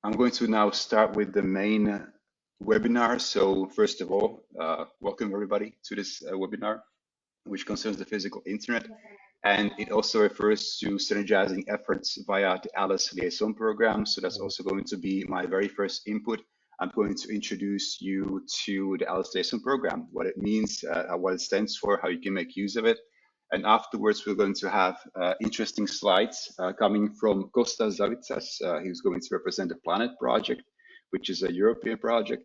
I'm going to now start with the main webinar. So first of all, welcome everybody to this webinar, which concerns the physical internet. And it also refers to synergizing efforts via the ALICE liaison program. So that's also going to be my very first input. I'm going to introduce you to the ALICE liaison program, what it means, what it stands for, how you can make use of it. And afterwards, we're going to have interesting slides coming from Kostas Zavitsas. He's going to represent the Planet project, which is a European project.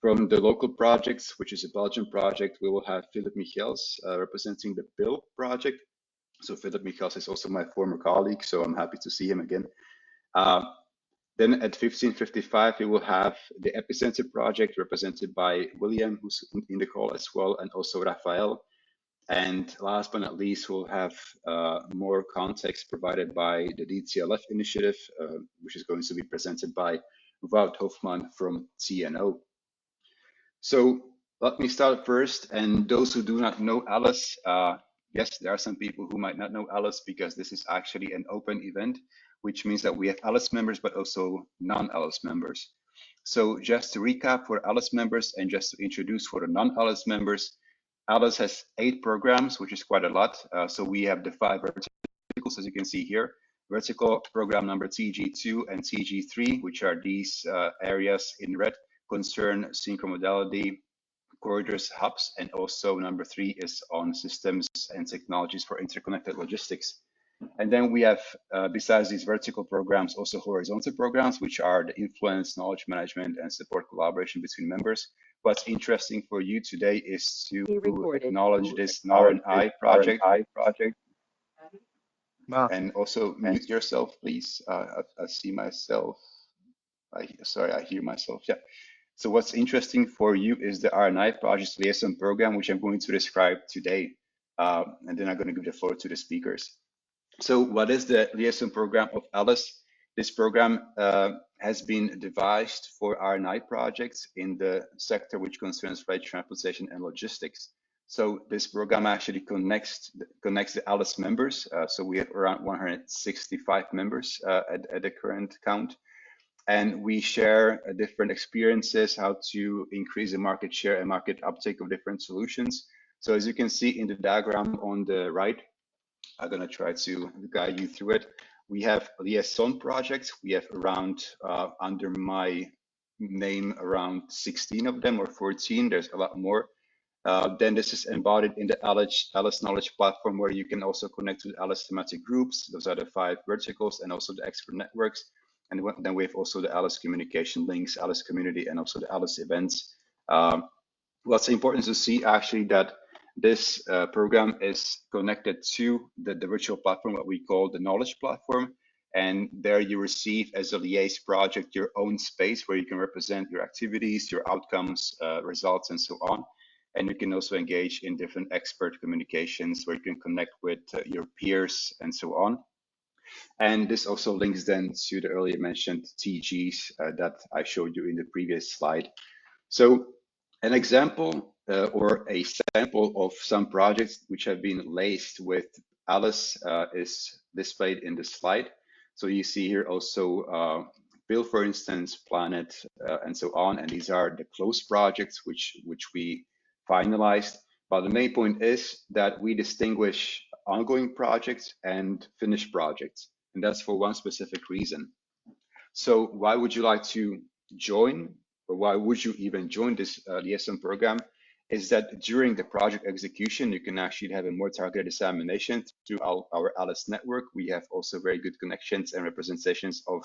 From the local projects, which is a Belgian project, we will have Michiels representing the BIL project. So Michiels is also my former colleague, so I'm happy to see him again. Then at 15:55, we will have the Epicenter project represented by William, who's in the call as well, and also Rafael. And last but not least, we'll have more context provided by the DTLF initiative, which is going to be presented by Wout Hofman from TNO. So let me start first. And those who do not know ALICE, yes, there are some people who might not know ALICE because this is actually an open event, which means that we have ALICE members, but also non-ALICE members. So just to recap for ALICE members and just to introduce for the non-ALICE members, ALICE has 8 programs, which is quite a lot. So we have the 5 verticals, as you can see here. Vertical program number TG2 and TG3, which are these areas in red, concern synchromodality, corridors, hubs, and also number 3 is on systems and technologies for interconnected logistics. And then we have, besides these vertical programs, also horizontal programs, which are the influence, knowledge management, and support collaboration between members. What's interesting for you today is to acknowledge this RNI project. And also mute yourself, please. I see myself. Sorry, I hear myself. Yeah. So what's interesting for you is the RNI project liaison program, which I'm going to describe today. And then I'm going to give the floor to the speakers. So what is the liaison program of ALICE? This program has been devised for RNI projects in the sector which concerns freight transportation and logistics. So this program actually connects the ALICE members. So we have around 165 members at the current count. And we share different experiences, how to increase the market share and market uptake of different solutions. So as you can see in the diagram on the right, I'm going to try to guide you through it. We have liaison projects. We have around, under my name, around 16 of them or 14. There's a lot more. Then this is embodied in the ALICE knowledge platform, where you can also connect with ALICE thematic groups. Those are the 5 verticals, and also the expert networks. And then we have also the ALICE communication links, ALICE community, and also the ALICE events. What's important to see actually that this program is connected to the virtual platform, what we call the knowledge platform. And there you receive as a liaise project your own space where you can represent your activities, your outcomes, results, and so on. And you can also engage in different expert communications where you can connect with your peers and so on. And this also links then to the earlier mentioned TGs that I showed you in the previous slide. So an example or a sample of some projects which have been laced with ALICE is displayed in the slide. So you see here also BIL, for instance, Planet, and so on. And these are the closed projects which we finalized. But the main point is that we distinguish ongoing projects and finished projects. And that's for one specific reason. So why would you like to join, or why would you even join this liaison program? Is that during the project execution, you can actually have a more targeted dissemination through our ALICE network. We have also very good connections and representations of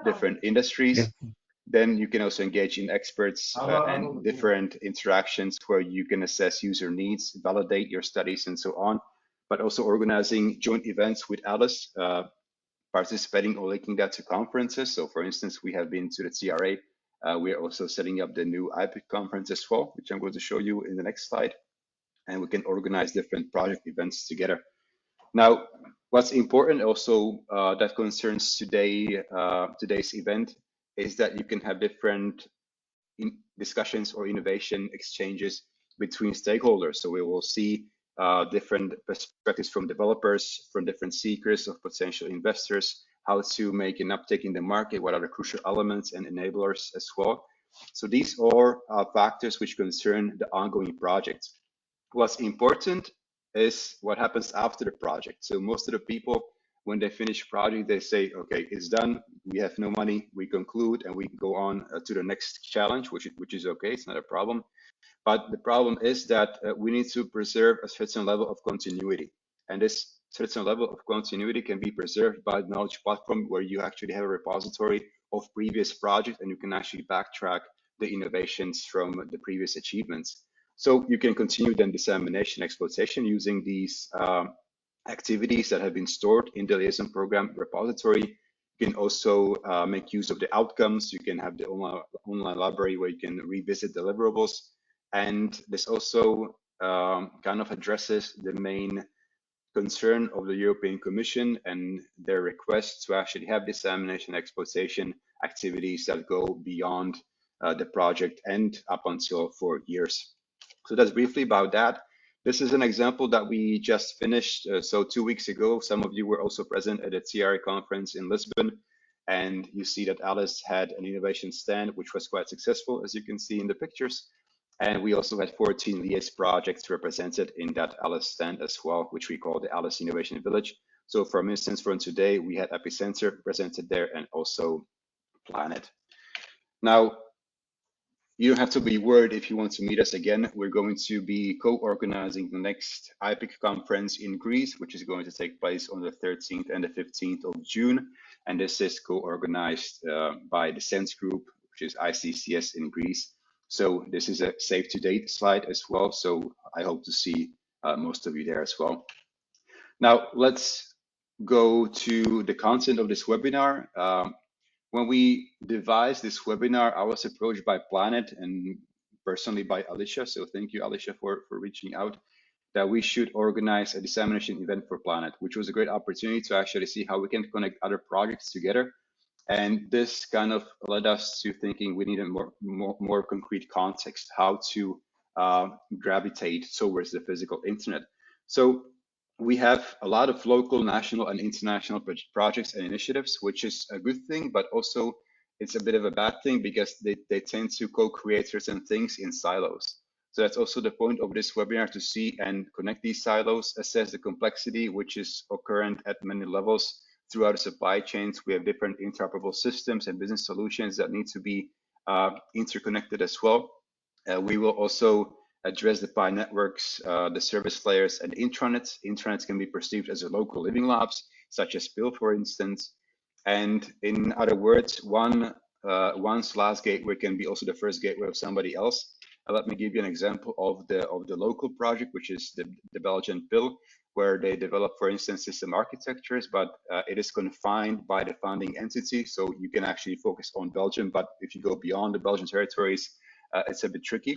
different industries. Yeah. Then you can also engage in experts and different interactions where you can assess user needs, validate your studies, and so on, but also organizing joint events with ALICE, participating or linking that to conferences. So for instance, we have been to the CRA. We are also setting up the new IPIC conference as well, which I'm going to show you in the next slide. And we can organize different project events together. Now, what's important also that concerns today's event is that you can have different discussions or innovation exchanges between stakeholders. So we will see different perspectives from developers, from different seekers of potential investors, how to make an uptake in the market, what are the crucial elements and enablers as well. So these are factors which concern the ongoing project. What's important is what happens after the project. So most of the people, when they finish project, they say, okay, it's done, we have no money, we conclude, and we go on to the next challenge, which is okay, it's not a problem. But the problem is that we need to preserve a certain level of continuity. And this certain level of continuity can be preserved by the knowledge platform, where you actually have a repository of previous projects and you can actually backtrack the innovations from the previous achievements. So you can continue then dissemination exploitation using these activities that have been stored in the liaison program repository. You can also make use of the outcomes. You can have the online library where you can revisit deliverables. And this also kind of addresses the main concern of the European Commission and their request to actually have dissemination exploitation activities that go beyond the project and up until 4 years. So that's briefly about that. This is an example that we just finished. So 2 weeks ago, some of you were also present at the TRA conference in Lisbon. And you see that Alice had an innovation stand, which was quite successful, as you can see in the pictures. And we also had 14 LIAIS projects represented in that Alice stand as well, which we call the Alice Innovation Village. So for instance, from today, we had Epicenter represented there and also Planet. Now, you don't have to be worried if you want to meet us again. We're going to be co-organizing the next IPIC conference in Greece, which is going to take place on the 13th and the 15th of June. And this is co-organized by the SENSE group, which is ICCS in Greece. So this is a save to date slide as well. So I hope to see most of you there as well. Now let's go to the content of this webinar. When we devised this webinar, I was approached by Planet and personally by Alicia. So thank you, Alicia, for reaching out, that we should organize a dissemination event for Planet, which was a great opportunity to actually see how we can connect other projects together. And this kind of led us to thinking we need a more concrete context, how to gravitate towards the physical internet. So we have a lot of local, national, and international projects and initiatives, which is a good thing, but also it's a bit of a bad thing because they tend to co-create certain things in silos. So that's also the point of this webinar, to see and connect these silos, assess the complexity which is occurrent at many levels throughout the supply chains. We have different interoperable systems and business solutions that need to be interconnected as well. We will also address the PI networks, the service layers, and intranets. Intranets can be perceived as a local living labs, such as Pill, for instance. And in other words, one's last gateway can be also the first gateway of somebody else. Let me give you an example of the local project, which is the Belgian Pill, where they develop, for instance, system architectures, but it is confined by the founding entity. So you can actually focus on Belgium, but if you go beyond the Belgian territories, it's a bit tricky.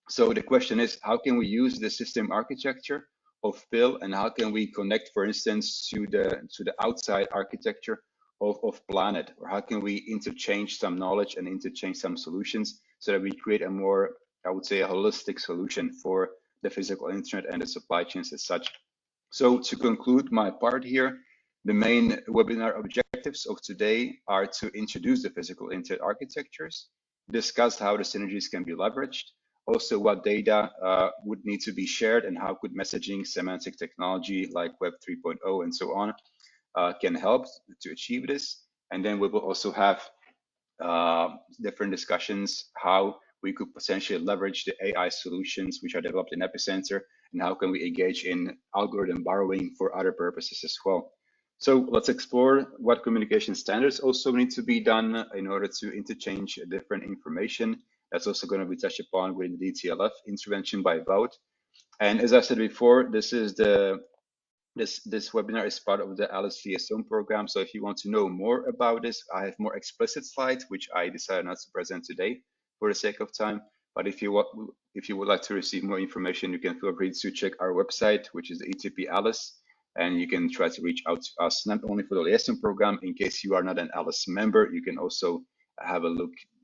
So the question is, how can we use the system architecture of PIL, and how can we connect, for instance, to the outside architecture of Planet, or how can we interchange some knowledge and interchange some solutions so that we create a more, I would say, a holistic solution for the physical internet and the supply chains as such. So to conclude my part here, the main webinar objectives of today are to introduce the physical internet architectures, discuss how the synergies can be leveraged, also what data would need to be shared, and how could messaging, semantic technology like Web 3.0 and so on can help to achieve this. And then we will also have different discussions how we could potentially leverage the AI solutions which are developed in Epicenter, and how can we engage in algorithm borrowing for other purposes as well. So let's explore what communication standards also need to be done in order to interchange different information. That's also going to be touched upon with the DTLF intervention by Wout. And as I said before, this webinar is part of the Alice Liaison program. So if you want to know more about this, I have more explicit slides, which I decided not to present today for the sake of time. But if you would like to receive more information, you can feel free to check our website, which is the ETP Alice. And you can try to reach out to us, not only for the liaison program. In case you are not an Alice member, you can also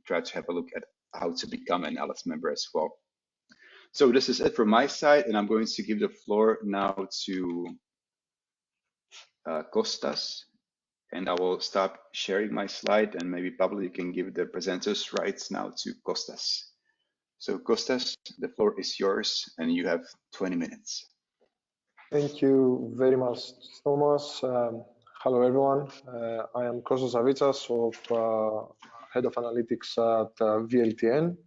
try to have a look at how to become an Alice member as well. So this is it from my side, and I'm going to give the floor now to Kostas, and I will stop sharing my slide, and maybe Pablo, you can give the presenters rights now to Kostas. So Kostas, the floor is yours, and you have 20 minutes. Thank you very much, Thomas. Hello, everyone. I am Kostas Zavitsas, Head of Analytics at VLTN.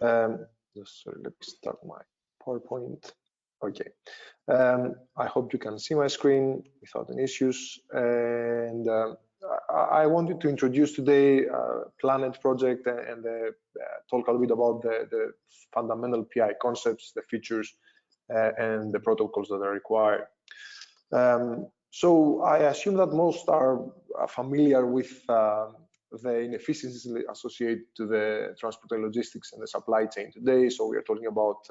Sorry, let me start my PowerPoint. Okay. I hope you can see my screen without any issues. And I wanted to introduce today Planet project and talk a little bit about the fundamental PI concepts, the features, and the protocols that are required. So I assume that most are familiar with the inefficiencies associated to the transport and logistics and the supply chain today. So we are talking about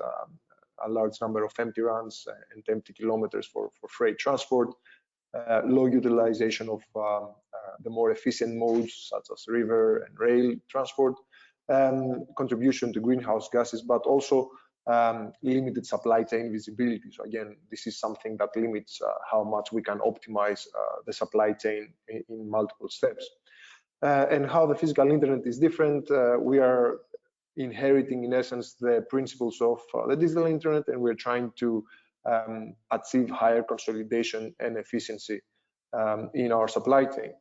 a large number of empty runs and empty kilometers for freight transport, low utilization of the more efficient modes such as river and rail transport, contribution to greenhouse gases, but also limited supply chain visibility. So again, this is something that limits how much we can optimize the supply chain in multiple steps. And how the physical internet is different, we are inheriting in essence the principles of the digital internet, and we're trying to achieve higher consolidation and efficiency in our supply chain.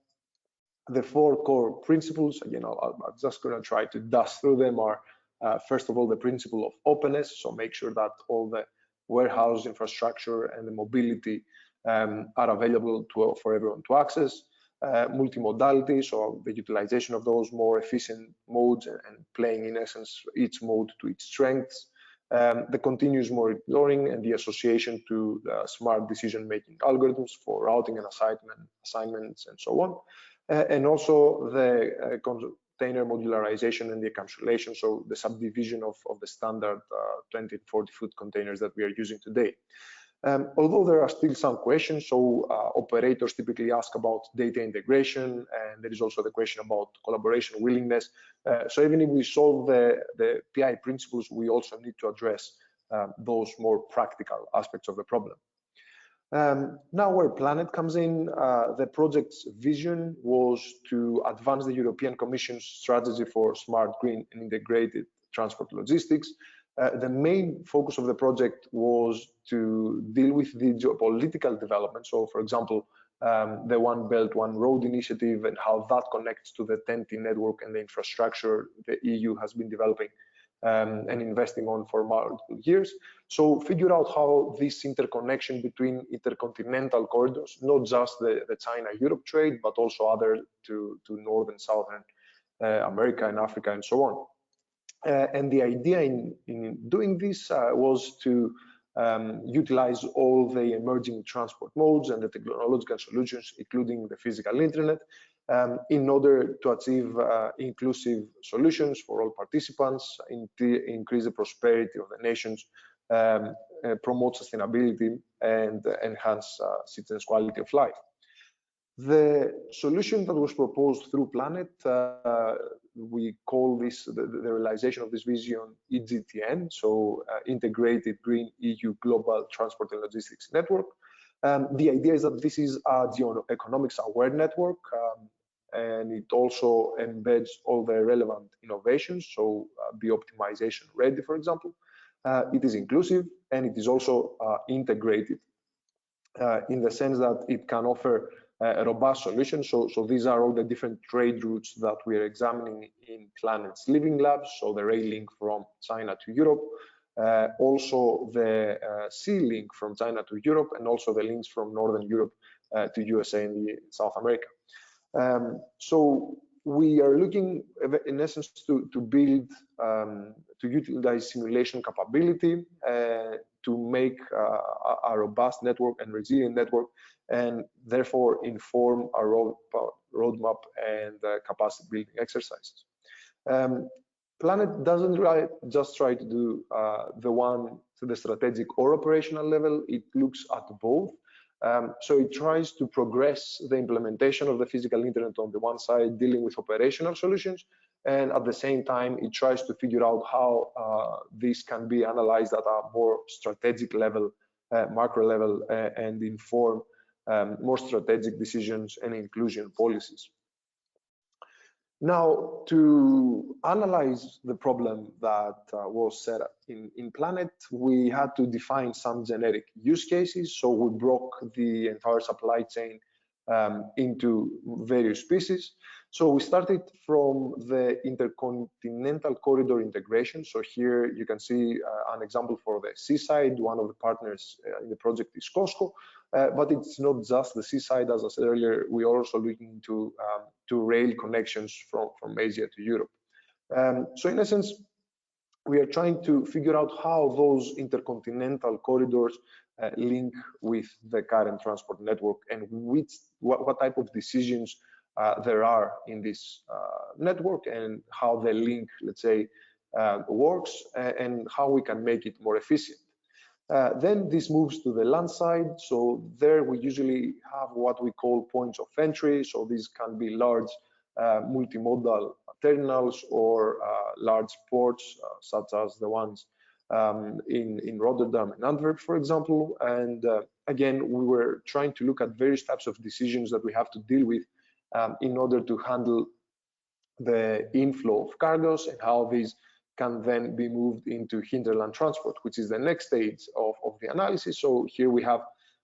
The four core principles, again, I'm just going to try to dust through them, are first of all, the principle of openness. So make sure that all the warehouse infrastructure and the mobility are available for everyone to access. Multimodality, so the utilization of those more efficient modes and playing in essence each mode to its strengths. The continuous monitoring and the association to smart decision-making algorithms for routing and assignments and so on. And also the container modularization and the encapsulation, so the subdivision of the standard 20 to 40 foot containers that we are using today. Although there are still some questions, so operators typically ask about data integration, and there is also the question about collaboration willingness. So even if we solve the PI principles, we also need to address those more practical aspects of the problem. Now where Planet comes in, the project's vision was to advance the European Commission's strategy for smart, green and integrated transport logistics. The main focus of the project was to deal with the geopolitical development. So, for example, the One Belt, One Road initiative and how that connects to the TEN-T network and the infrastructure the EU has been developing and investing on for multiple years. So figure out how this interconnection between intercontinental corridors, not just the China-Europe trade, but also other to North and Southern America and Africa and so on. And the idea in doing this was to utilize all the emerging transport modes and the technological solutions, including the physical internet, in order to achieve inclusive solutions for all participants, increase the prosperity of the nations, promote sustainability, and enhance citizens' quality of life. The solution that was proposed through Planet, we call this the realization of this vision EGTN, so Integrated Green EU Global Transport and Logistics Network. The idea is that this is a geo-economics aware network, and it also embeds all the relevant innovations, so be optimization ready, for example. It is inclusive and it is also integrated in the sense that it can offer a robust solution. So these are all the different trade routes that we are examining in Planet's Living Labs. So the rail link from China to Europe, also the sea link from China to Europe, and also the links from Northern Europe to USA and South America. So we are looking, in essence, to build, to utilize simulation capability to make a robust network and resilient network, and therefore inform our roadmap and capacity building exercises. Planet doesn't just try to do the strategic or operational level. It looks at both. So it tries to progress the implementation of the physical internet on the one side, dealing with operational solutions, and at the same time, it tries to figure out how this can be analyzed at a more strategic level, macro level, and inform more strategic decisions, and inclusion policies. Now, to analyze the problem that was set up in Planet, we had to define some generic use cases. So we broke the entire supply chain into various pieces. So we started from the intercontinental corridor integration. So here you can see an example for the seaside. One of the partners in the project is Costco, but it's not just the seaside. As I said earlier, we are also looking into rail connections from Asia to Europe. So in essence, we are trying to figure out how those intercontinental corridors link with the current transport network, and what type of decisions there are in this network, and how the link, let's say, works, and how we can make it more efficient. Then this moves to the land side. So there we usually have what we call points of entry. So these can be large multimodal terminals or large ports, such as the ones in Rotterdam and Antwerp, for example. And again, we were trying to look at various types of decisions that we have to deal with in order to handle the inflow of cargoes, and how these can then be moved into hinterland transport, which is the next stage of the analysis. So here we have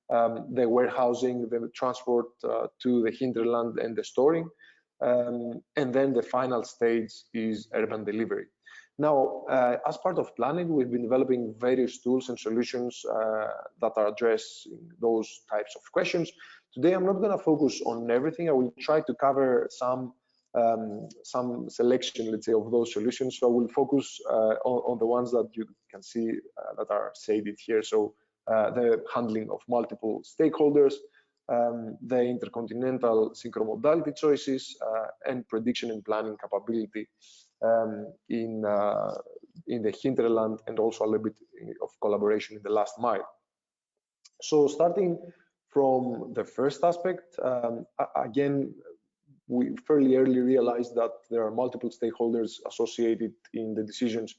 the warehousing, the transport to the hinterland, and the storing. And then the final stage is urban delivery. Now, as part of planning, we've been developing various tools and solutions that are addressing those types of questions. Today, I'm not going to focus on everything. I will try to cover some selection, let's say, of those solutions. So I will focus on the ones that you can see that are shaded here. So the handling of multiple stakeholders, the intercontinental synchromodality choices, and prediction and planning capability in the hinterland, and also a little bit of collaboration in the last mile. So starting from the first aspect, again, we fairly early realized that there are multiple stakeholders associated in the decisions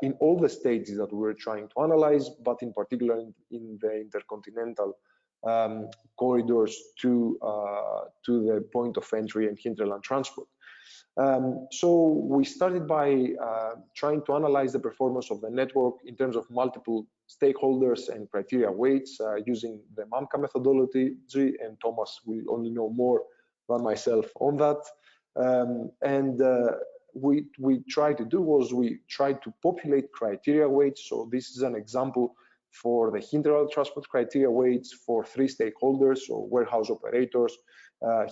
in all the stages that we were trying to analyze, but in particular in the intercontinental corridors to the point of entry and hinterland transport. So we started by trying to analyze the performance of the network in terms of multiple stakeholders and criteria weights using the MAMCA methodology, and Tomas will only know more than myself on that. We tried to do was we tried to populate criteria weights. So this is an example for the hinterland transport criteria weights for 3 stakeholders, so warehouse operators,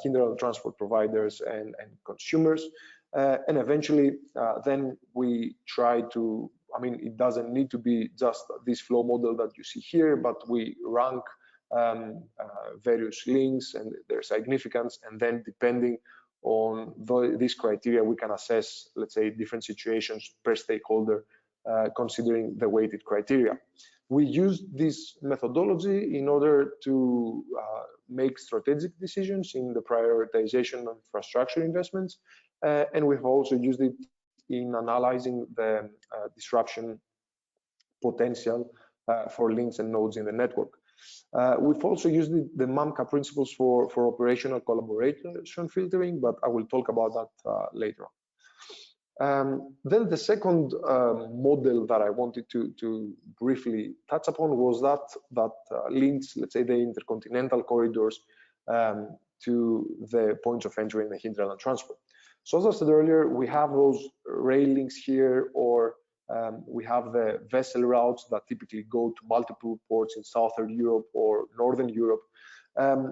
hinterland transport providers, and consumers. And eventually, then we try to, I mean, it doesn't need to be just this flow model that you see here, but we rank various links and their significance, and then depending on these criteria, we can assess, let's say, different situations per stakeholder, considering the weighted criteria. We used this methodology in order to make strategic decisions in the prioritization of infrastructure investments, and we've also used it in analyzing the disruption potential for links and nodes in the network. We've also used the MAMCA principles for operational collaboration filtering, but I will talk about that later on. Then the second model that I wanted to briefly touch upon was that links, let's say, the intercontinental corridors to the points of entry in the hinterland transport. So as I said earlier, we have those rail links here, or we have the vessel routes that typically go to multiple ports in Southern Europe or Northern Europe.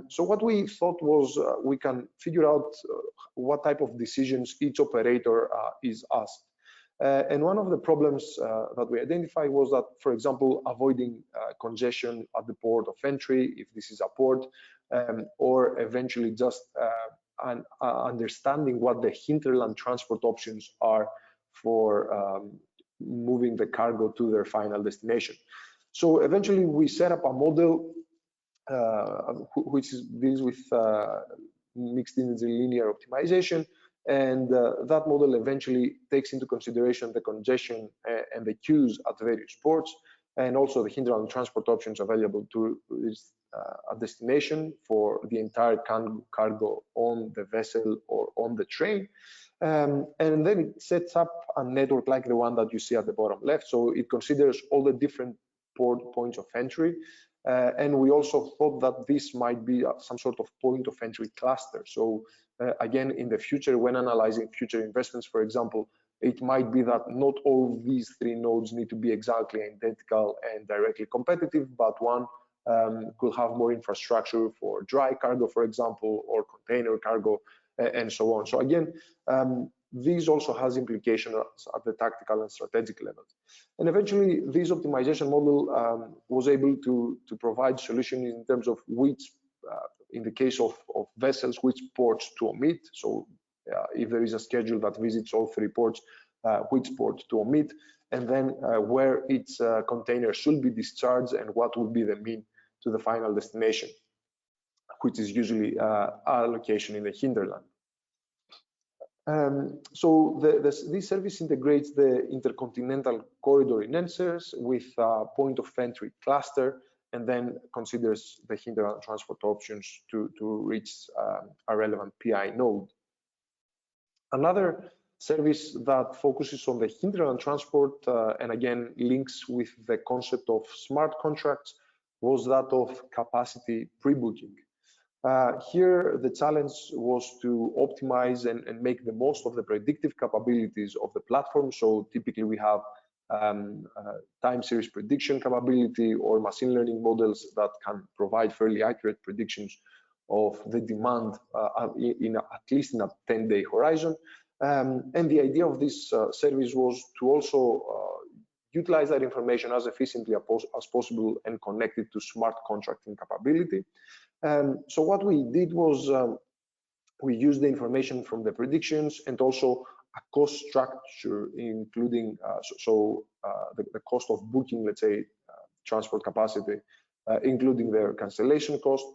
So what we thought was we can figure out what type of decisions each operator is asked. And one of the problems that we identified was that, for example, avoiding congestion at the port of entry, if this is a port, or eventually just understanding what the hinterland transport options are for moving the cargo to their final destination. So eventually we set up a model which deals with mixed energy linear optimization, and that model eventually takes into consideration the congestion and the queues at various ports, and also the hinterland transport options available to a destination for the entire cargo on the vessel or on the train. And then it sets up a network like the one that you see at the bottom left. So it considers all the different port points of entry. And we also thought that this might be some sort of point of entry cluster. So again, in the future, when analyzing future investments, for example, it might be that not all these three nodes need to be exactly identical and directly competitive, but one could have more infrastructure for dry cargo, for example, or container cargo, and so on. So again, this also has implications at the tactical and strategic levels. And eventually, this optimization model was able to provide solutions in terms of which, in the case of vessels, which ports to omit. So if there is a schedule that visits all three ports, which port to omit, and then where its container should be discharged and what would be the mean to the final destination, which is usually a location in the hinterland. So this service integrates the intercontinental corridor enhancers with a point of entry cluster, and then considers the hinterland transport options to reach a relevant PI node. Another service that focuses on the hinterland transport and again links with the concept of smart contracts was that of capacity pre-booking. Here, the challenge was to optimize and make the most of the predictive capabilities of the platform. So typically we have time series prediction capability or machine learning models that can provide fairly accurate predictions of the demand at least in a 10-day horizon. And the idea of this service was to also utilize that information as efficiently as possible and connect it to smart contracting capability. So what we did was we used the information from the predictions and also a cost structure, including the cost of booking, let's say, transport capacity, including their cancellation cost.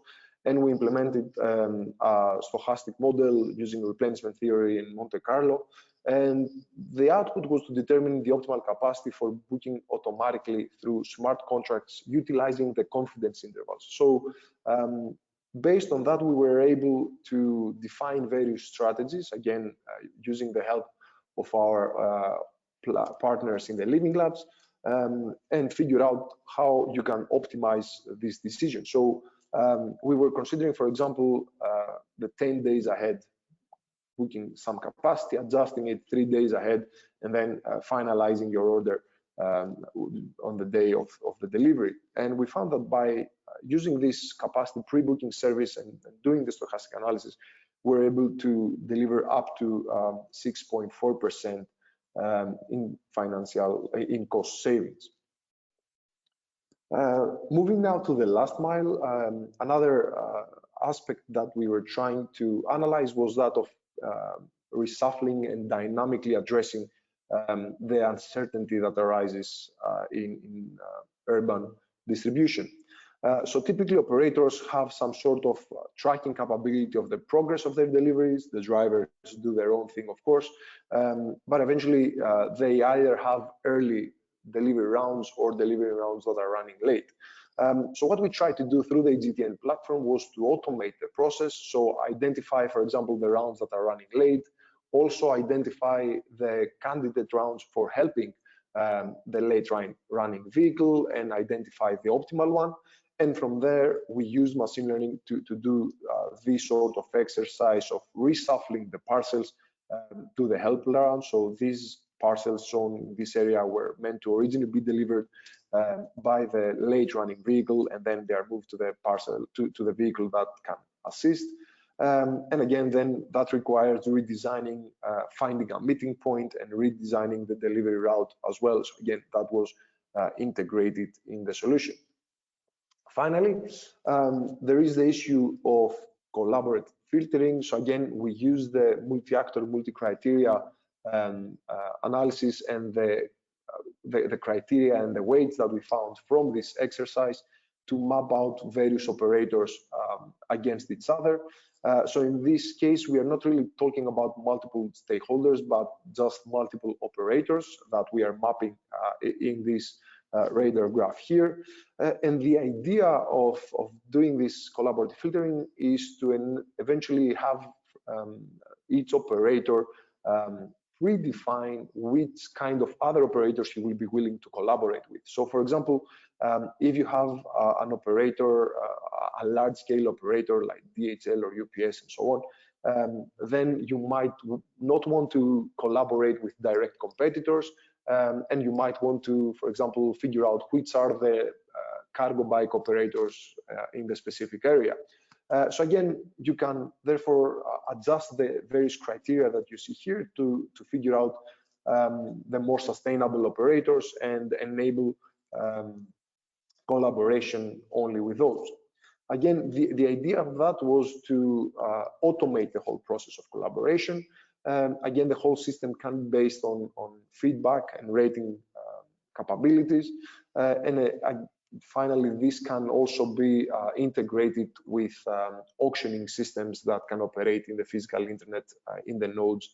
And we implemented a stochastic model using replenishment theory in Monte Carlo. And the output was to determine the optimal capacity for booking automatically through smart contracts, utilizing the confidence intervals. So based on that, we were able to define various strategies, again, using the help of our partners in the living labs, and figure out how you can optimize this decision. So we were considering, for example, the 10 days ahead, booking some capacity, adjusting it 3 days ahead, and then finalizing your order on the day of the delivery. And we found that by using this capacity pre-booking service and doing the stochastic analysis, we're able to deliver up to 6.4% in cost savings. Moving now to the last mile, another aspect that we were trying to analyze was that of reshuffling and dynamically addressing the uncertainty that arises in urban distribution. So typically operators have some sort of tracking capability of the progress of their deliveries. The drivers do their own thing, of course, but eventually they either have early delivery rounds or delivery rounds that are running late. So what we tried to do through the GTN platform was to automate the process. So identify, for example, the rounds that are running late, also identify the candidate rounds for helping the late running vehicle and identify the optimal one. And from there, we use machine learning to do this sort of exercise of reshuffling the parcels to the help round. So these parcels shown in this area were meant to originally be delivered by the late running vehicle, and then they are moved to the parcel to the vehicle that can assist. And again, then that requires redesigning, finding a meeting point and redesigning the delivery route as well. So again, that was integrated in the solution. Finally, there is the issue of collaborative filtering. So again, we use the multi-actor, multi-criteria analysis and the criteria and the weights that we found from this exercise to map out various operators against each other. So in this case, we are not really talking about multiple stakeholders, but just multiple operators that we are mapping in this radar graph here. And the idea of doing this collaborative filtering is to eventually have each operator redefine which kind of other operators you will be willing to collaborate with. So for example, if you have an operator, a large-scale operator like DHL or UPS and so on, then you might not want to collaborate with direct competitors, and you might want to, for example, figure out which are the cargo bike operators in the specific area. So again, you can therefore adjust the various criteria that you see here to figure out the more sustainable operators and enable collaboration only with those. Again, the idea of that was to automate the whole process of collaboration. Again, the whole system can be based on feedback and rating capabilities. And finally, this can also be integrated with auctioning systems that can operate in the physical internet, in the nodes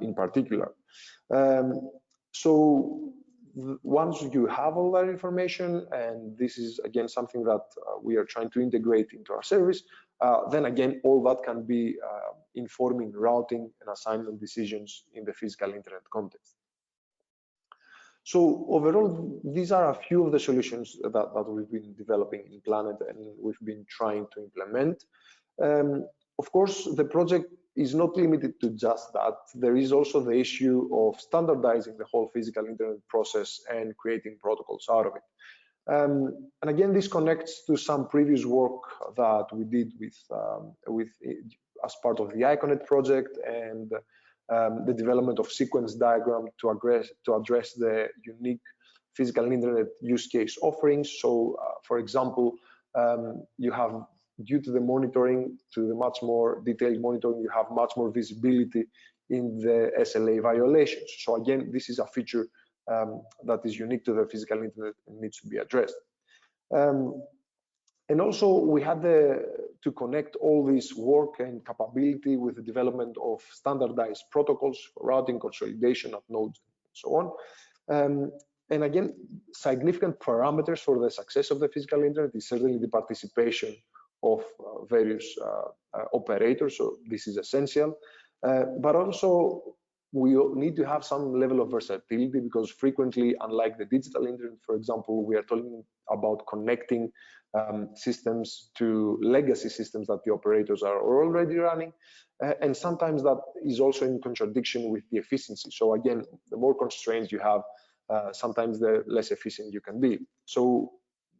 in particular. So once you have all that information, and this is again something that we are trying to integrate into our service, then again, all that can be informing routing and assignment decisions in the physical internet context. So overall, these are a few of the solutions that we've been developing in Planet and we've been trying to implement. Of course, the project is not limited to just that. There is also the issue of standardizing the whole physical internet process and creating protocols out of it. And again, this connects to some previous work that we did with as part of the ICONET project and the development of sequence diagram to address the unique physical internet use case offerings. So, for example, you have, due to the monitoring, to the much more detailed monitoring, you have much more visibility in the SLA violations. So again, this is a feature that is unique to the physical internet and needs to be addressed. And also we had to connect all this work and capability with the development of standardized protocols for routing, consolidation of nodes, and so on. And again, significant parameters for the success of the physical internet is certainly the participation of various operators, so this is essential. But also we need to have some level of versatility, because frequently, unlike the digital internet, for example, we are talking about connecting systems to legacy systems that the operators are already running. And sometimes that is also in contradiction with the efficiency. So again, the more constraints you have, sometimes the less efficient you can be. So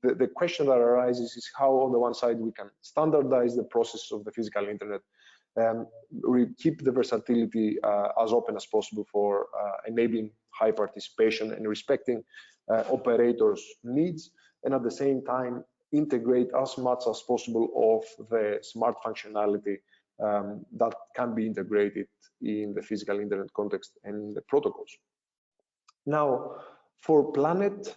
the question that arises is how, on the one side, we can standardize the process of the physical internet, we keep the versatility as open as possible for enabling high participation and respecting operators' needs, and at the same time integrate as much as possible of the smart functionality that can be integrated in the physical internet context and the protocols. Now, for Planet,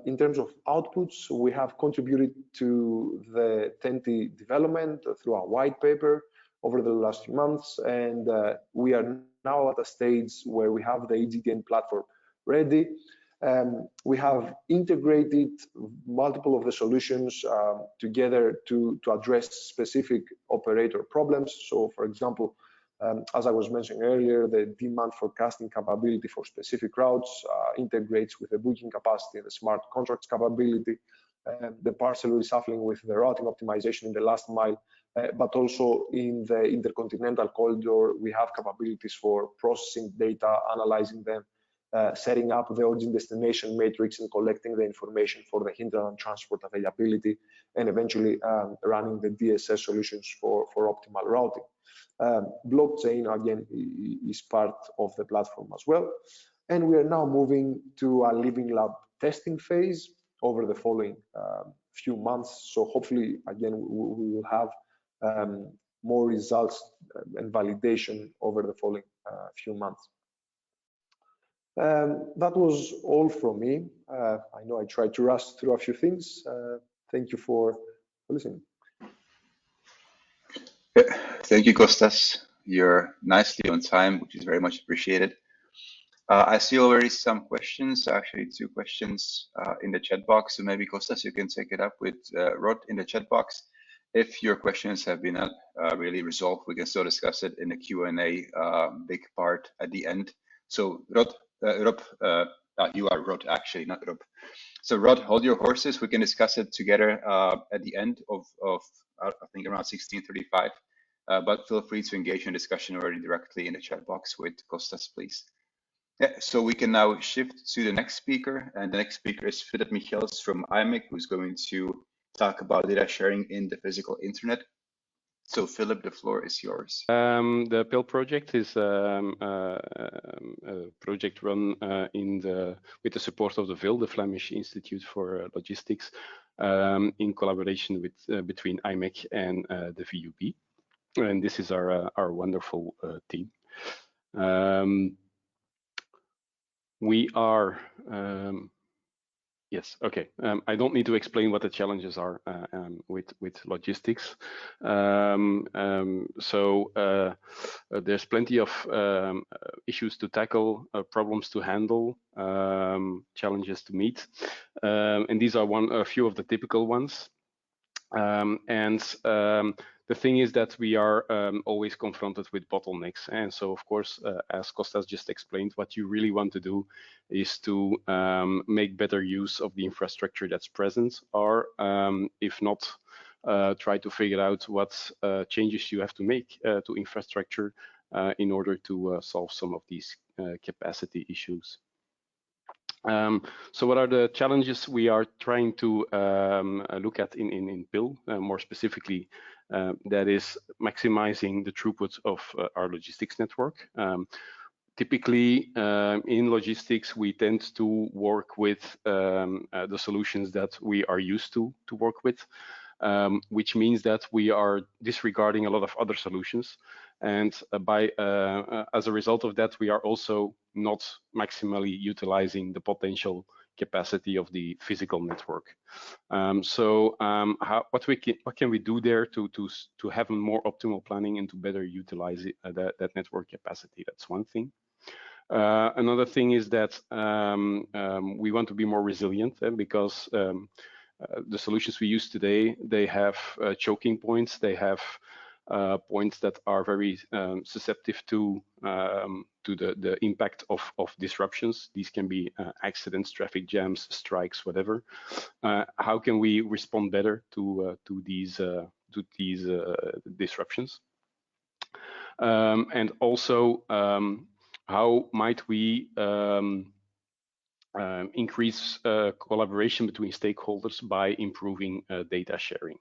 in terms of outputs, we have contributed to the TEN-T development through a white paper over the last few months, and we are now at a stage where we have the EGTN platform ready. We have integrated multiple of the solutions together to address specific operator problems. So, for example, as I was mentioning earlier, the demand forecasting capability for specific routes integrates with the booking capacity and the smart contracts capability, the parcel reshuffling with the routing optimization in the last mile, but also in the intercontinental corridor, we have capabilities for processing data, analyzing them, setting up the origin destination matrix and collecting the information for the hinterland transport availability, and eventually running the DSS solutions for optimal routing. Blockchain, again, is part of the platform as well. And we are now moving to a living lab testing phase over the following few months. So hopefully, again, we will have more results and validation over the following few months. That was all from me. I know I tried to rush through a few things. Thank you for listening. Thank you, Kostas. You're nicely on time, which is very much appreciated. I see already some questions, actually 2 questions in the chat box. So maybe Kostas, you can take it up with Rod in the chat box. If your questions have been really resolved, we can still discuss it in the Q&A big part at the end. So Rod, you are Rod actually, not Rob. So Rod, hold your horses. We can discuss it together at the end of I think around 16:35. But feel free to engage in discussion already directly in the chat box with Kostas, please. Yeah, so we can now shift to the next speaker, and the next speaker is Michiels from imec, who's going to talk about data sharing in the physical internet. So Philip, the floor is yours. The PIL project is a project run with the support of the VIL, the Flemish Institute for Logistics, in collaboration with between imec and the VUB. And this is our wonderful team. We are, yes, okay. I don't need to explain what the challenges are with logistics. There's plenty of issues to tackle, problems to handle, challenges to meet. And these are a few of the typical ones. The thing is that we are always confronted with bottlenecks. And so, of course, as Kostas just explained, what you really want to do is to make better use of the infrastructure that's present, or if not, try to figure out what changes you have to make to infrastructure in order to solve some of these capacity issues. So what are the challenges we are trying to look at in PIL, more specifically? That is maximizing the throughput of our logistics network. Typically, in logistics, we tend to work with the solutions that we are used to work with, which means that we are disregarding a lot of other solutions. And as a result of that, we are also not maximally utilizing the potential capacity of the physical network. What can we do there to have a more optimal planning and to better utilize that network capacity? That's one thing. Another thing is that we want to be more resilient, because the solutions we use today, they have choking points. They have points that are very susceptible to the impact of disruptions. These can be accidents, traffic jams, strikes, whatever. How can we respond better to these disruptions? And also, how might we increase collaboration between stakeholders by improving data sharing?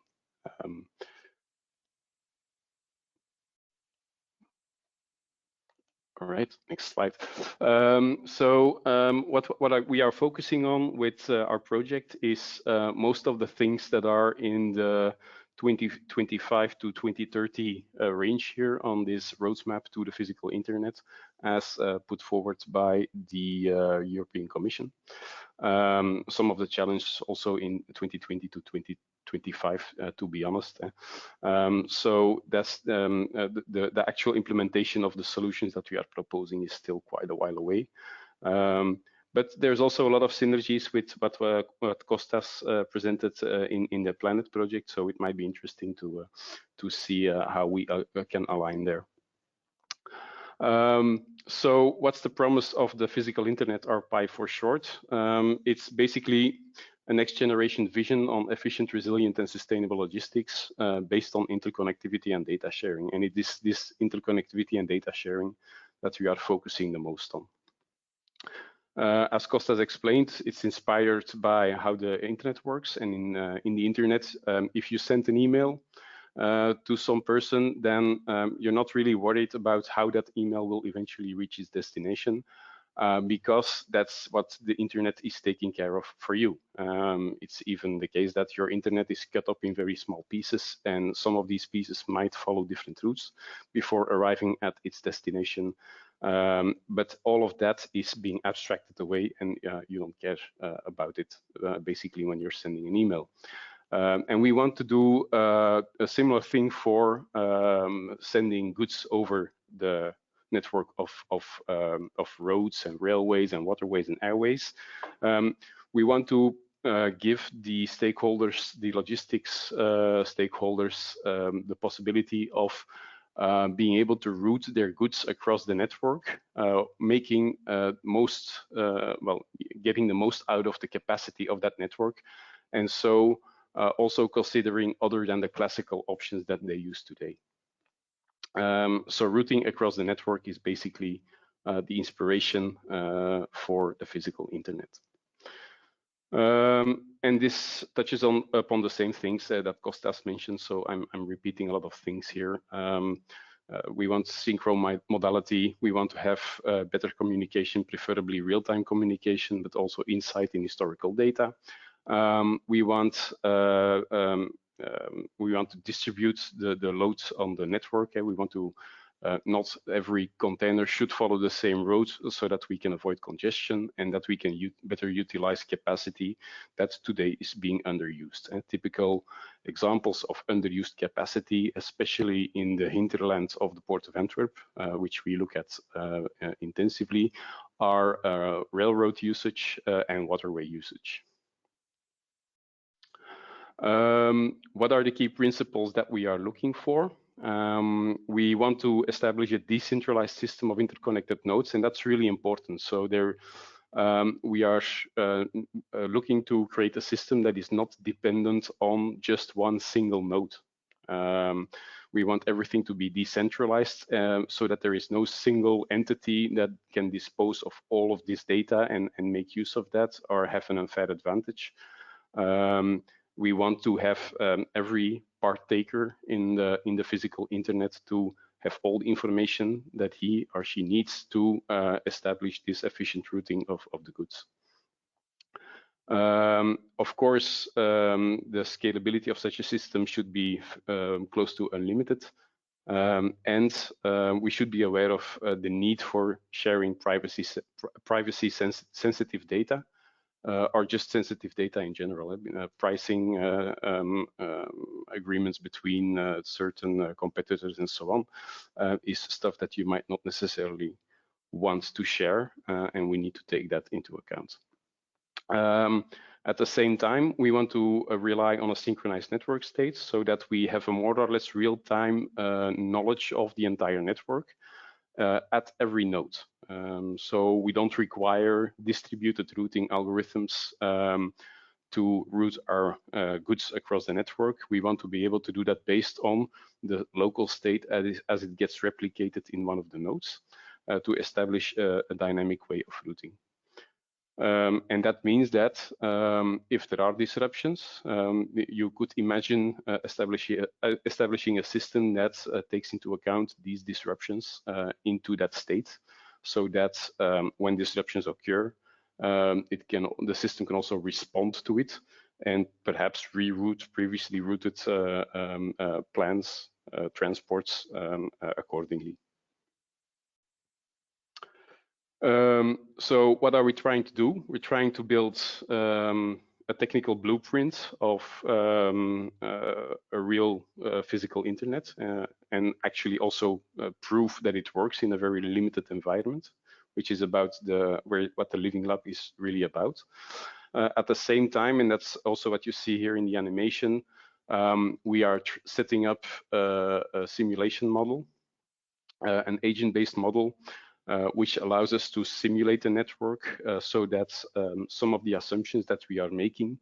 All right, next slide. What we are focusing on with our project is most of the things that are in the 2025 to 2030 range here on this roadmap to the physical internet, as put forward by the European Commission. Some of the challenges also in 2020 to 2025, to be honest. So that's the actual implementation of the solutions that we are proposing is still quite a while away. But there's also a lot of synergies with what Kostas presented in the Planet project, so it might be interesting to see how we can align there. So what's the promise of the physical internet, or PI for short? It's basically a next generation vision on efficient, resilient, and sustainable logistics based on interconnectivity and data sharing. And it is this interconnectivity and data sharing that we are focusing the most on. As Kostas explained, it's inspired by how the internet works. And in the internet, if you send an email to some person, then you're not really worried about how that email will eventually reach its destination, because that's what the internet is taking care of for you. It's even the case that your internet is cut up in very small pieces, and some of these pieces might follow different routes before arriving at its destination. But all of that is being abstracted away, and you don't care about it basically when you're sending an email. And we want to do a similar thing for sending goods over the network of roads and railways and waterways and airways. We want to give the stakeholders, the logistics stakeholders, the possibility of being able to route their goods across the network, making getting the most out of the capacity of that network, and so also considering other than the classical options that they use today. So routing across the network is basically the inspiration for the physical internet. And this touches upon the same things that Kostas mentioned, so I'm repeating a lot of things here. We want synchro modality, we want to have better communication, preferably real-time communication, but also insight in historical data. We want to distribute the loads on the network, and we want to not every container should follow the same road, so that we can avoid congestion and that we can better utilize capacity that today is being underused. Typical examples of underused capacity, especially in the hinterland of the Port of Antwerp, which we look at intensively, are railroad usage and waterway usage. What are the key principles that we are looking for? We want to establish a decentralized system of interconnected nodes, and that's really important. So there, we are looking to create a system that is not dependent on just one single node. We want everything to be decentralized so that there is no single entity that can dispose of all of this data and make use of that or have an unfair advantage. We want to have every partaker in the physical internet to have all the information that he or she needs to establish this efficient routing of the goods. Of course, the scalability of such a system should be close to unlimited, and we should be aware of the need for sharing privacy sensitive data. Or just sensitive data in general. Pricing agreements between certain competitors and so on is stuff that you might not necessarily want to share, and we need to take that into account. At the same time, we want to rely on a synchronized network state so that we have a more or less real-time knowledge of the entire network at every node. So we don't require distributed routing algorithms to route our goods across the network. We want to be able to do that based on the local state as it gets replicated in one of the nodes to establish a dynamic way of routing. And that means that if there are disruptions, you could imagine establishing a system that takes into account these disruptions into that state, so that when disruptions occur, the system can also respond to it and perhaps reroute previously routed plans, transports accordingly. So what are we trying to do? We're trying to build a technical blueprint of a real physical internet and actually also prove that it works in a very limited environment, which is about what the Living Lab is really about. At the same time, and that's also what you see here in the animation, we are setting up a simulation model, an agent-based model, which allows us to simulate a network so that some of the assumptions that we are making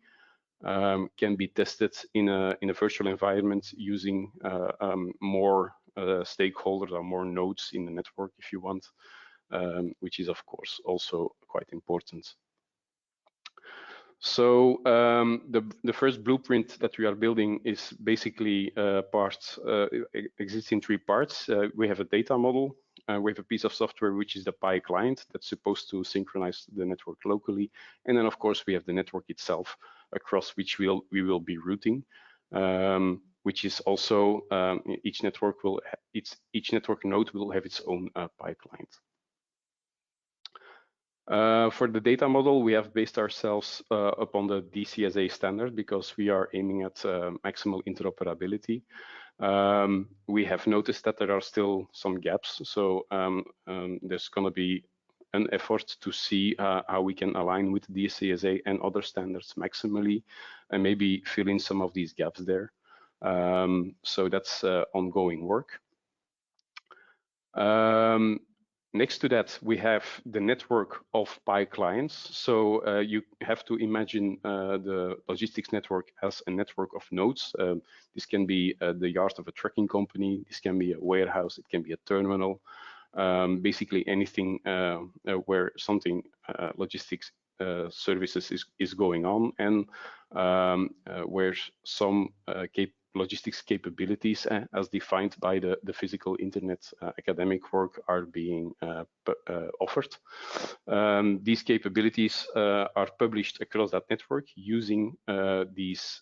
can be tested in a virtual environment using more stakeholders or more nodes in the network, if you want, which is of course also quite important. So the first blueprint that we are building is basically exists in 3 parts. We have a data model. We have a piece of software, which is the Pi client that's supposed to synchronize the network locally. And then, of course, we have the network itself across which we will be routing, which is also each network node will have its own Pi client. For the data model, we have based ourselves upon the DCSA standard because we are aiming at maximal interoperability. We have noticed that there are still some gaps, so there's going to be an effort to see how we can align with DSCSA and other standards maximally, and maybe fill in some of these gaps there. So that's ongoing work. Next to that, we have the network of PI clients. So you have to imagine the logistics network as a network of nodes. This can be the yard of a trucking company. This can be a warehouse. It can be a terminal. Basically anything where something logistics services is going on, and where some logistics capabilities as defined by the physical internet academic work are being offered. These capabilities are published across that network using these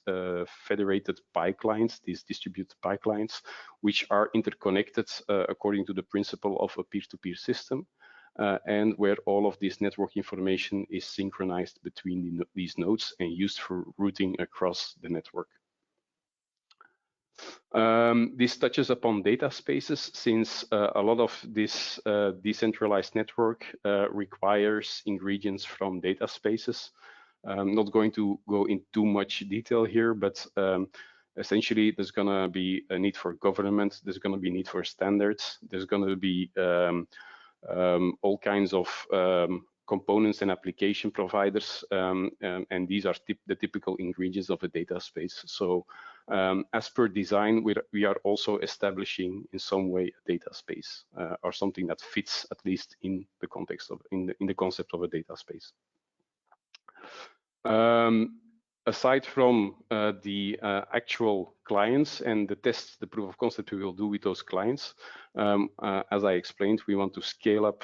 federated pipelines, these distributed pipelines, which are interconnected according to the principle of a peer-to-peer system. And where all of this network information is synchronized between these nodes and used for routing across the network. This touches upon data spaces, since a lot of this decentralized network requires ingredients from data spaces. I'm not going to go into too much detail here, but essentially there's going to be a need for government, there's going to be a need for standards, there's going to be all kinds of components and application providers, and these are the typical ingredients of a data space. So as per design, we are also establishing in some way a data space or something that fits at least in the context of in the concept of a data space. Aside from the actual clients and the tests, the proof of concept we will do with those clients, as I explained, we want to scale up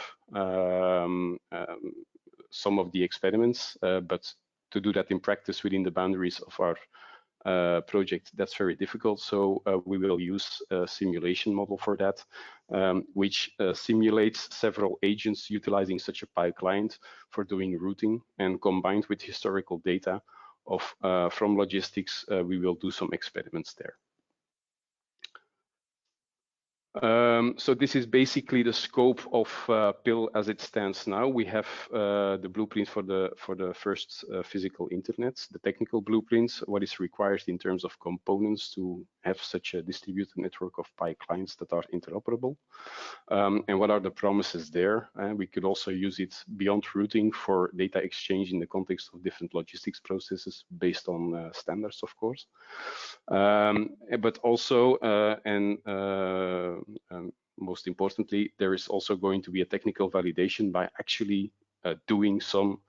some of the experiments, but to do that in practice within the boundaries of our project, that's very difficult. So we will use a simulation model for that, which simulates several agents utilizing such a PI client for doing routing, and combined with historical data of from logistics, we will do some experiments there. So this is basically the scope of PIL as it stands now. We have the blueprint for the first physical internet, the technical blueprints, what is required in terms of components to have such a distributed network of PI clients that are interoperable, and what are the promises there. We could also use it beyond routing for data exchange in the context of different logistics processes based on standards, of course, but also most importantly, there is also going to be a technical validation by actually doing some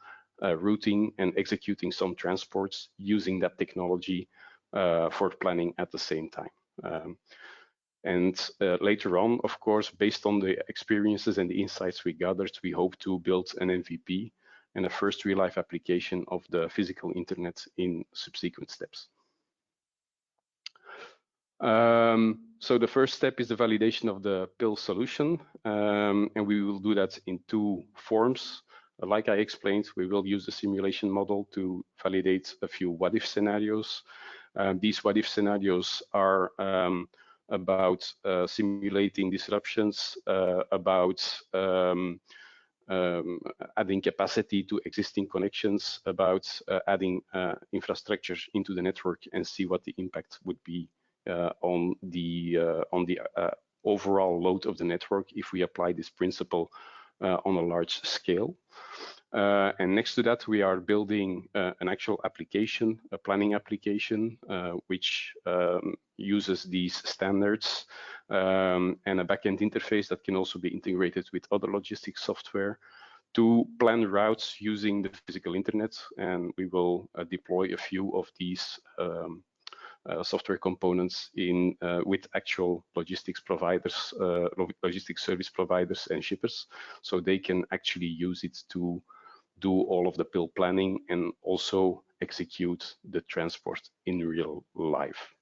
routing and executing some transports using that technology for planning at the same time. And later on, of course, based on the experiences and the insights we gathered, we hope to build an MVP and a first real-life application of the physical internet in subsequent steps. So the first step is the validation of the PIL solution, and we will do that in two forms. Like I explained, we will use the simulation model to validate a few what-if scenarios. These what-if scenarios are about simulating disruptions, about adding capacity to existing connections, about adding infrastructure into the network and see what the impact would be on the overall load of the network if we apply this principle on a large scale. And next to that, we are building an actual application, a planning application, which uses these standards and a backend interface that can also be integrated with other logistics software to plan routes using the physical internet. And we will deploy a few of these software components in with actual logistics providers, logistics service providers and shippers, so they can actually use it to do all of the PIL planning and also execute the transport in real life.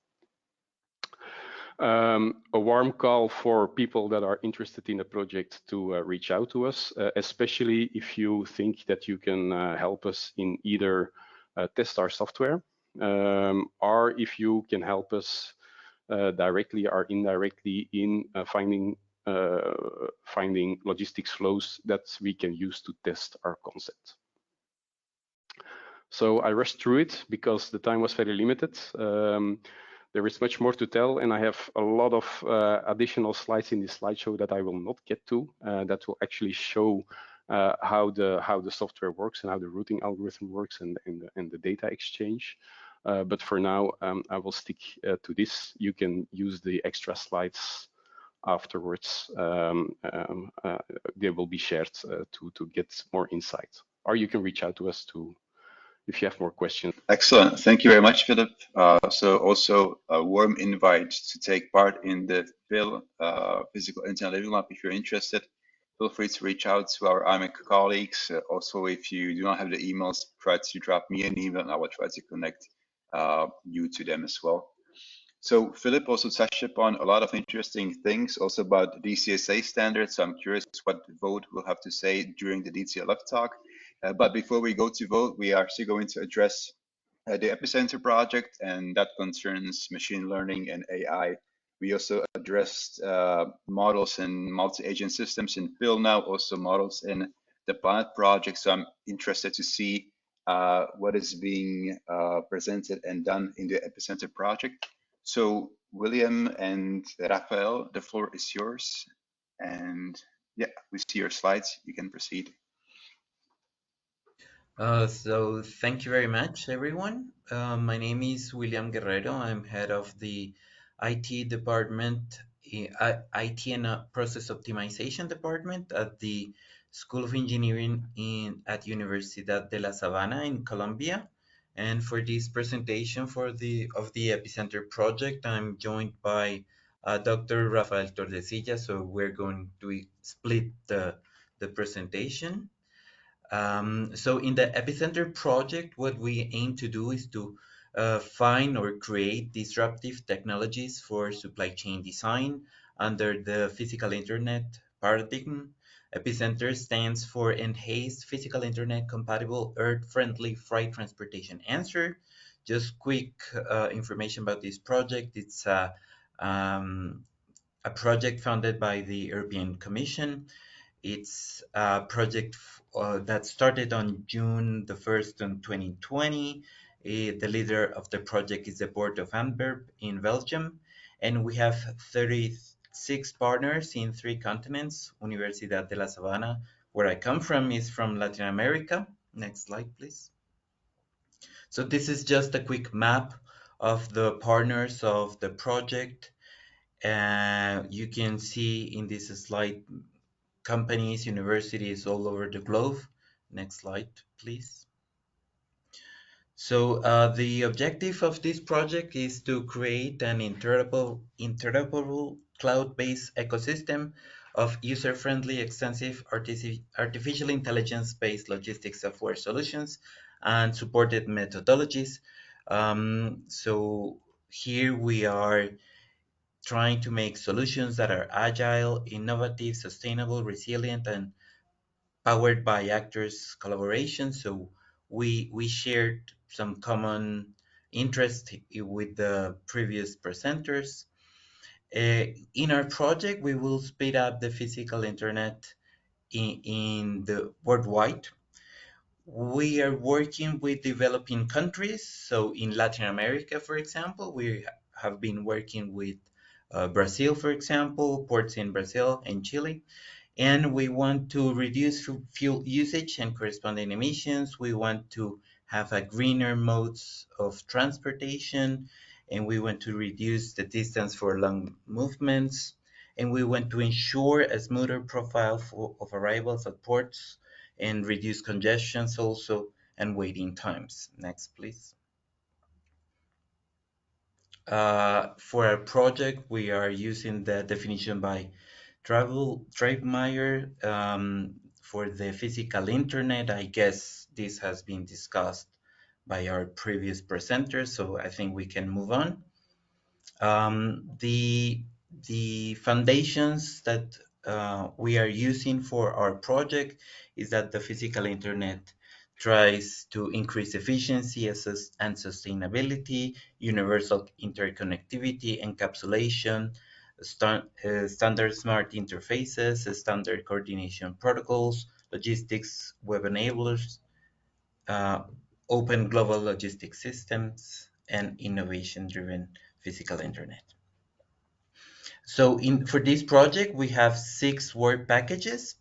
A warm call for people that are interested in the project to reach out to us, especially if you think that you can help us in either test our software, or if you can help us directly or indirectly in finding logistics flows that we can use to test our concept. So I rushed through it because the time was very limited. There is much more to tell, and I have a lot of additional slides in this slideshow that I will not get to, that will actually show how the software works and how the routing algorithm works and the data exchange. But for now, I will stick to this. You can use the extra slides afterwards. They will be shared to get more insight, or you can reach out to us if you have more questions. Excellent. Thank you very much, Philip. So also a warm invite to take part in the Physical Internet Living Lab if you're interested. Feel free to reach out to our imec colleagues. Also, if you do not have the emails, try to drop me an email and I will try to connect you to them as well. So Philip also touched upon a lot of interesting things also about the DCSA standards. So I'm curious what Wout will have to say during the DTLF talk. But before we go to Wout, we are actually going to address the Epicenter project, and that concerns machine learning and AI. We also addressed models and multi-agent systems in Phil now, also models in the Planet project. So I'm interested to see what is being presented and done in the Epicenter project. So William and Rafael, the floor is yours. And yeah, we see your slides. You can proceed. So thank you very much, everyone. My name is William Guerrero. I'm head of the IT department, IT and Process Optimization department at the School of Engineering at Universidad de La Sabana in Colombia. And for this presentation of the Epicenter project, I'm joined by Dr. Rafael Tordecilla. So we're going to split the presentation. So in the Epicenter project, what we aim to do is to find or create disruptive technologies for supply chain design under the physical internet paradigm. Epicenter stands for Enhanced Physical Internet Compatible Earth-Friendly Freight Transportation Answer. Just quick information about this project. It's a project funded by the European Commission. It's a project that started on June the 1st in 2020. The leader of the project is the Port of Antwerp in Belgium. And we have 36 partners in 3 continents. Universidad de La Sabana, where I come from, is from Latin America. Next slide, please. So this is just a quick map of the partners of the project. You can see in this slide companies, universities all over the globe. Next slide, please. So the objective of this project is to create an interoperable cloud-based ecosystem of user-friendly, extensive artificial intelligence-based logistics software solutions and supported methodologies. So here we are trying to make solutions that are agile, innovative, sustainable, resilient, and powered by actors' collaboration. So we shared some common interest with the previous presenters. In our project, we will speed up the physical internet in the worldwide. We are working with developing countries. So in Latin America, for example, we have been working with Brazil, for example, ports in Brazil and Chile. And we want to reduce fuel usage and corresponding emissions. We want to have a greener modes of transportation, and we want to reduce the distance for long movements. And we want to ensure a smoother profile of arrivals at ports and reduce congestions also and waiting times. Next, please. For our project, we are using the definition by Travemeyer for the physical internet. I guess this has been discussed by our previous presenters, so I think we can move on. The foundations that we are using for our project is that the physical internet tries to increase efficiency and sustainability, universal interconnectivity, encapsulation, standard smart interfaces, standard coordination protocols, logistics web enablers, uh, open global logistics systems, and innovation-driven physical internet. So for this project, we have 6 work packages.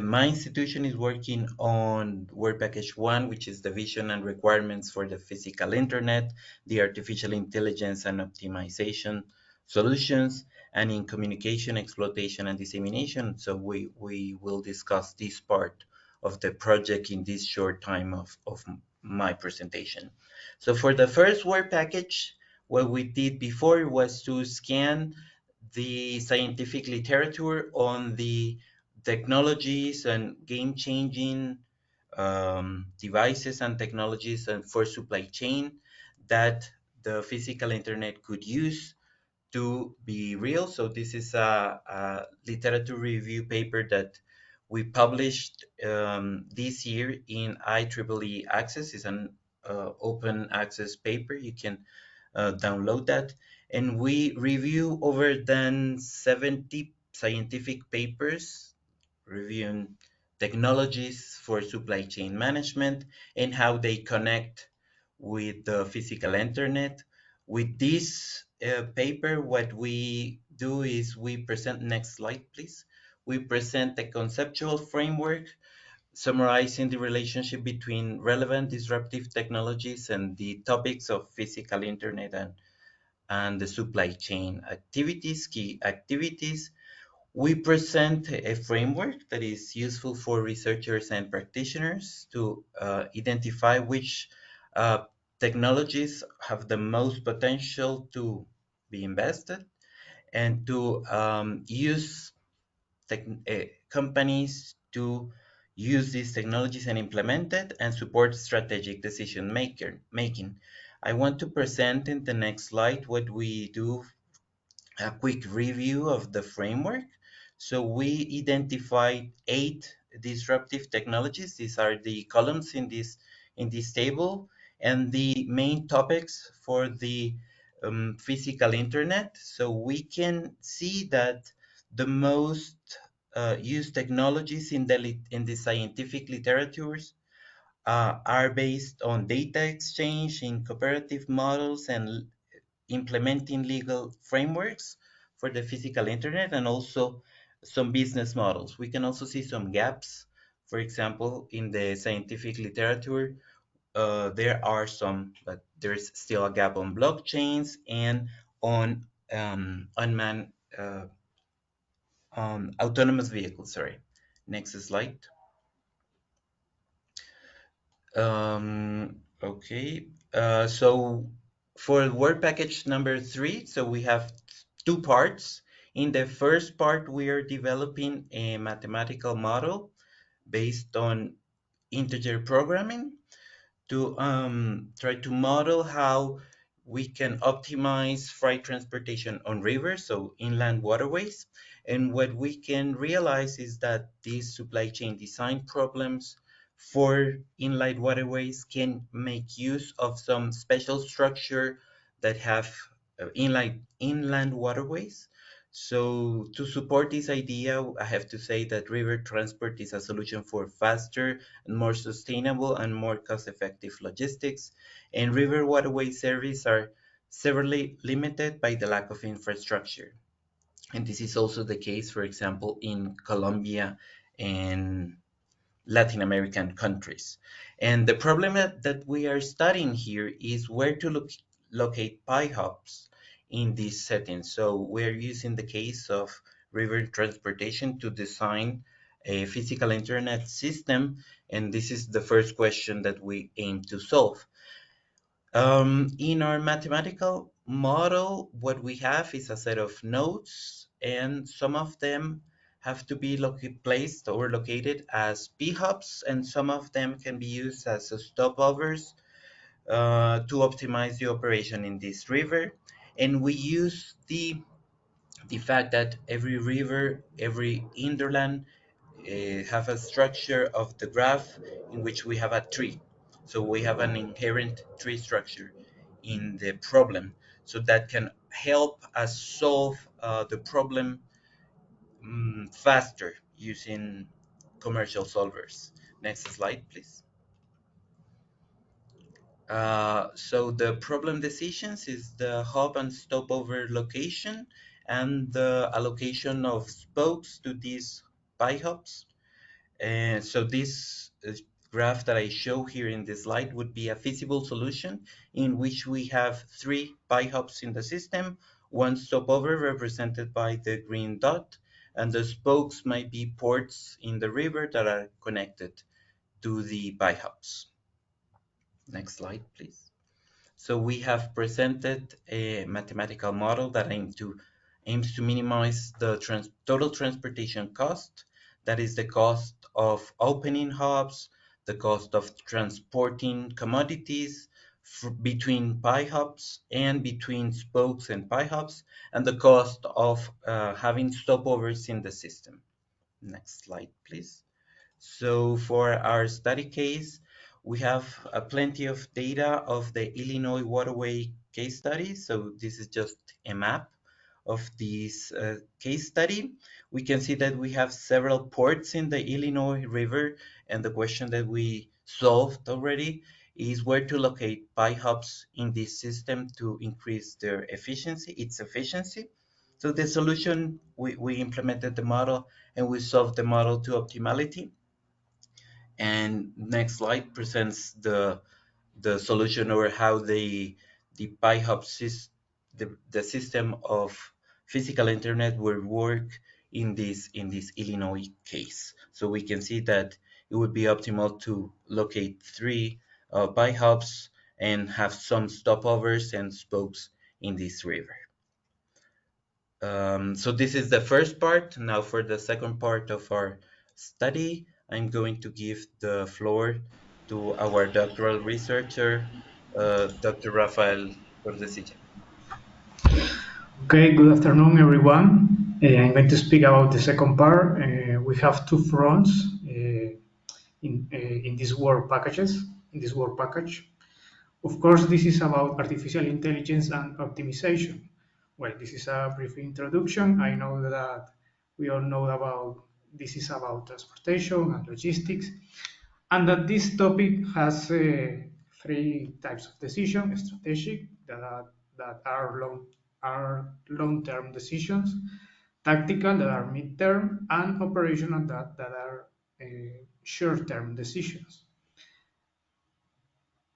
My institution is working on work package 1, which is the vision and requirements for the physical internet, the artificial intelligence and optimization solutions, and in communication, exploitation, and dissemination. So we will discuss this part of the project in this short time of my presentation. So for the first work package, what we did before was to scan the scientific literature on the technologies and game-changing devices and technologies and for supply chain that the physical internet could use to be real. So this is a literature review paper that we published this year in IEEE Access. It's an open access paper. You can download that. And we review over than 70 scientific papers reviewing technologies for supply chain management and how they connect with the physical internet. With this paper, what we do is we present, next slide please, we present a conceptual framework summarizing the relationship between relevant disruptive technologies and the topics of physical internet and the supply chain activities, key activities. We present a framework that is useful for researchers and practitioners to identify which technologies have the most potential to be invested and to use companies to use these technologies and implement it and support strategic decision making. I want to present in the next slide what we do, a quick review of the framework. So we identified 8 disruptive technologies. These are the columns in this table and the main topics for the physical internet. So we can see that the most used technologies in the scientific literatures are based on data exchange in cooperative models and implementing legal frameworks for the physical internet and also some business models. We can also see some gaps. For example, in the scientific literature, there are some, but there's still a gap on blockchains and on unmanned, on autonomous vehicles. Sorry. Next slide. Okay. So for work package number 3, so we have 2 parts. In the first part, we are developing a mathematical model based on integer programming to try to model how we can optimize freight transportation on rivers, so inland waterways. And what we can realize is that these supply chain design problems for inland waterways can make use of some special structure that have inland waterways. So to support this idea, I have to say that river transport is a solution for faster and more sustainable and more cost-effective logistics, and river waterway service are severely limited by the lack of infrastructure. And this is also the case, for example, in Colombia and Latin American countries. And the problem that we are studying here is where to locate pi hubs in this setting. So we're using the case of river transportation to design a physical internet system, and this is the first question that we aim to solve. In our mathematical model, what we have is a set of nodes, and some of them have to be placed or located as p-hubs, and some of them can be used as stopovers to optimize the operation in this river. And we use the fact that every river, every hinterland have a structure of the graph in which we have a tree. So we have an inherent tree structure in the problem. So that can help us solve the problem faster using commercial solvers. Next slide, please. So the problem decisions is the hub and stopover location and the allocation of spokes to these pi hubs. And so this graph that I show here in this slide would be a feasible solution in which we have 3 pi hubs in the system, one stopover represented by the green dot, and the spokes might be ports in the river that are connected to the pi hubs. Next slide, please. So we have presented a mathematical model that aims to minimize the total transportation cost. That is the cost of opening hubs, the cost of transporting commodities between pi hubs and between spokes and pi hubs, and the cost of having stopovers in the system. Next slide, please. So for our study case, we have plenty of data of the Illinois waterway case study. So this is just a map of this case study. We can see that we have several ports in the Illinois River, and the question that we solved already is where to locate pi hubs in this system to increase their efficiency, its efficiency. So the solution, we implemented the model and we solved the model to optimality. And next slide presents the solution, or how the pi hub the system of physical internet will work in this Illinois case. So we can see that it would be optimal to locate 3 pi hubs and have some stopovers and spokes in this river. So this is the first part. Now for the second part of our study, I'm going to give the floor to our doctoral researcher, Dr. Rafael Tordecilla. Okay, good afternoon, everyone. I'm going to speak about the second part. We have 2 fronts in this work packages. In this work package, of course, this is about artificial intelligence and optimization. Well, this is a brief introduction. I know that we all know about this is about transportation and logistics, and that this topic has 3 types of decision: strategic, that are long-term decisions, tactical, that are mid-term, and operational, that are short-term decisions.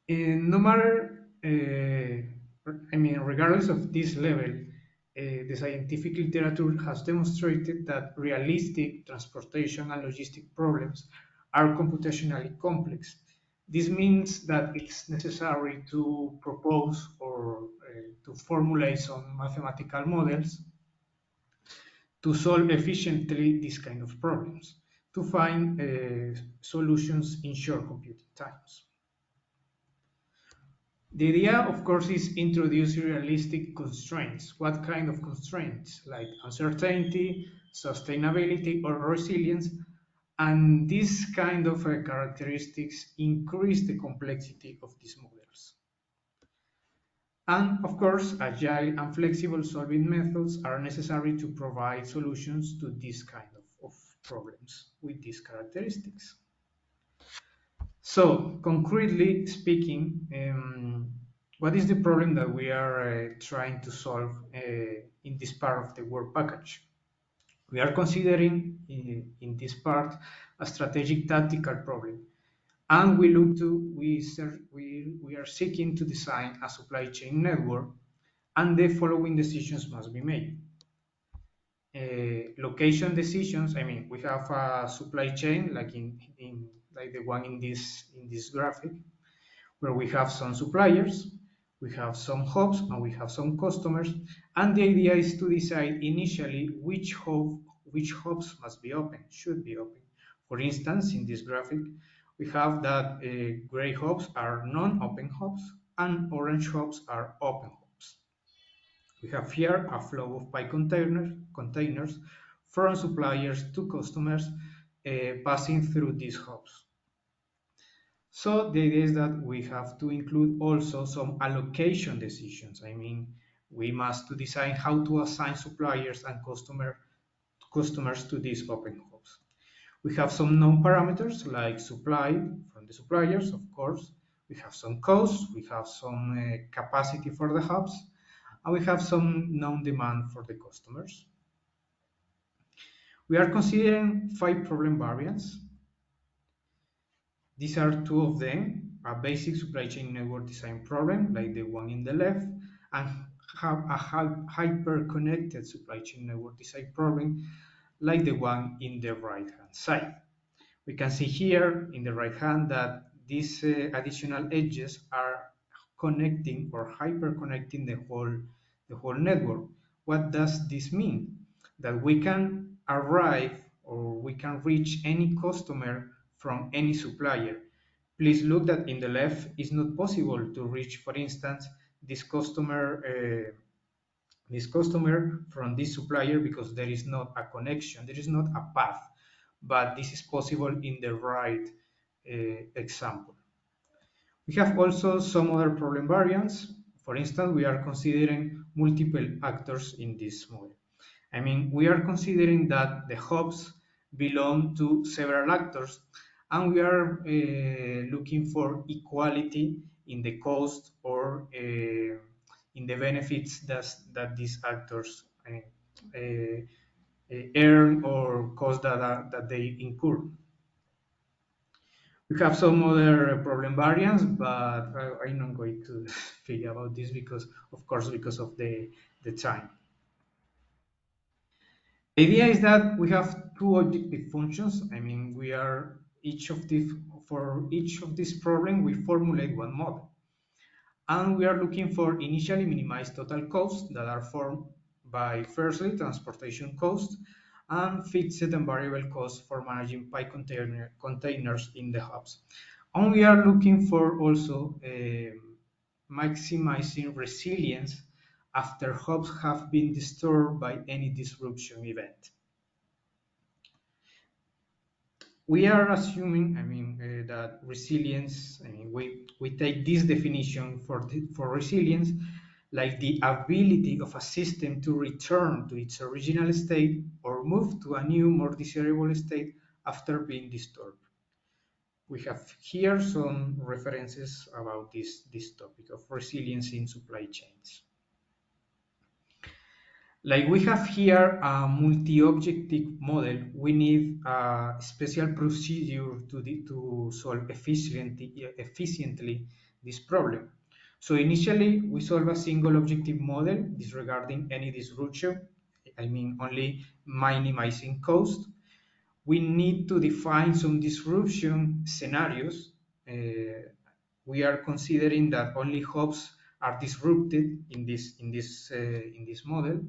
No matter, regardless of this level, the scientific literature has demonstrated that realistic transportation and logistic problems are computationally complex. This means that it's necessary to propose or to formulate some mathematical models to solve efficiently these kind of problems, to find solutions in short computing times. The idea, of course, is introduce realistic constraints. What kind of constraints? Like uncertainty, sustainability, or resilience. And these kind of characteristics increase the complexity of these models. And of course, agile and flexible solving methods are necessary to provide solutions to this kind of problems with these characteristics. So, concretely speaking, what is the problem that we are trying to solve in this part of the work package? We are considering in this part a strategic tactical problem, and we are seeking to design a supply chain network, and the following decisions must be made. Location decisions. We have a supply chain like like the one in this graphic, where we have some suppliers, we have some hubs, and we have some customers, and the idea is to decide initially which hubs must be open, should be open. For instance, in this graphic, we have that gray hubs are non-open hubs and orange hubs are open hubs. We have here a flow of pi containers from suppliers to customers passing through these hubs. So the idea is that we have to include also some allocation decisions. I mean, we must decide how to assign suppliers and customers to these open hubs. We have some known parameters like supply from the suppliers, of course. We have some costs, we have some capacity for the hubs, and we have some known demand for the customers. We are considering 5 problem variants. These are 2 of them, a basic supply chain network design problem, like the one in the left, and a hyper-connected supply chain network design problem, like the one in the right-hand side. We can see here in the right hand that these additional edges are connecting or hyper-connecting the whole network. What does this mean? That we can arrive or we can reach any customer from any supplier. Please look that in the left it's not possible to reach, for instance, this customer from this supplier because there is not a connection, there is not a path, but this is possible in the right example. We have also some other problem variants. For instance, we are considering multiple actors in this model. I mean, we are considering that the hubs belong to several actors, and we are looking for equality in the cost or in the benefits that these actors earn or cost that they incur. We have some other problem variants, but I'm not going to speak about this because, of course, because of the time. The idea is that we have 2 objective functions. I mean, for each of these problems, we formulate one model. And we are looking for initially minimized total costs that are formed by, firstly, transportation costs and fixed and variable costs for managing pipe containers in the hubs. And we are looking for also maximizing resilience after hubs have been disturbed by any disruption event. We are assuming, I mean, that resilience, I mean, we take this definition for resilience, like the ability of a system to return to its original state or move to a new, more desirable state after being disturbed. We have here some references about this topic of resilience in supply chains. Like we have here a multi-objective model, we need a special procedure to solve efficiently this problem. So initially, we solve a single objective model disregarding any disruption, I mean only minimizing cost. We need to define some disruption scenarios. We are considering that only hubs are disrupted in this model.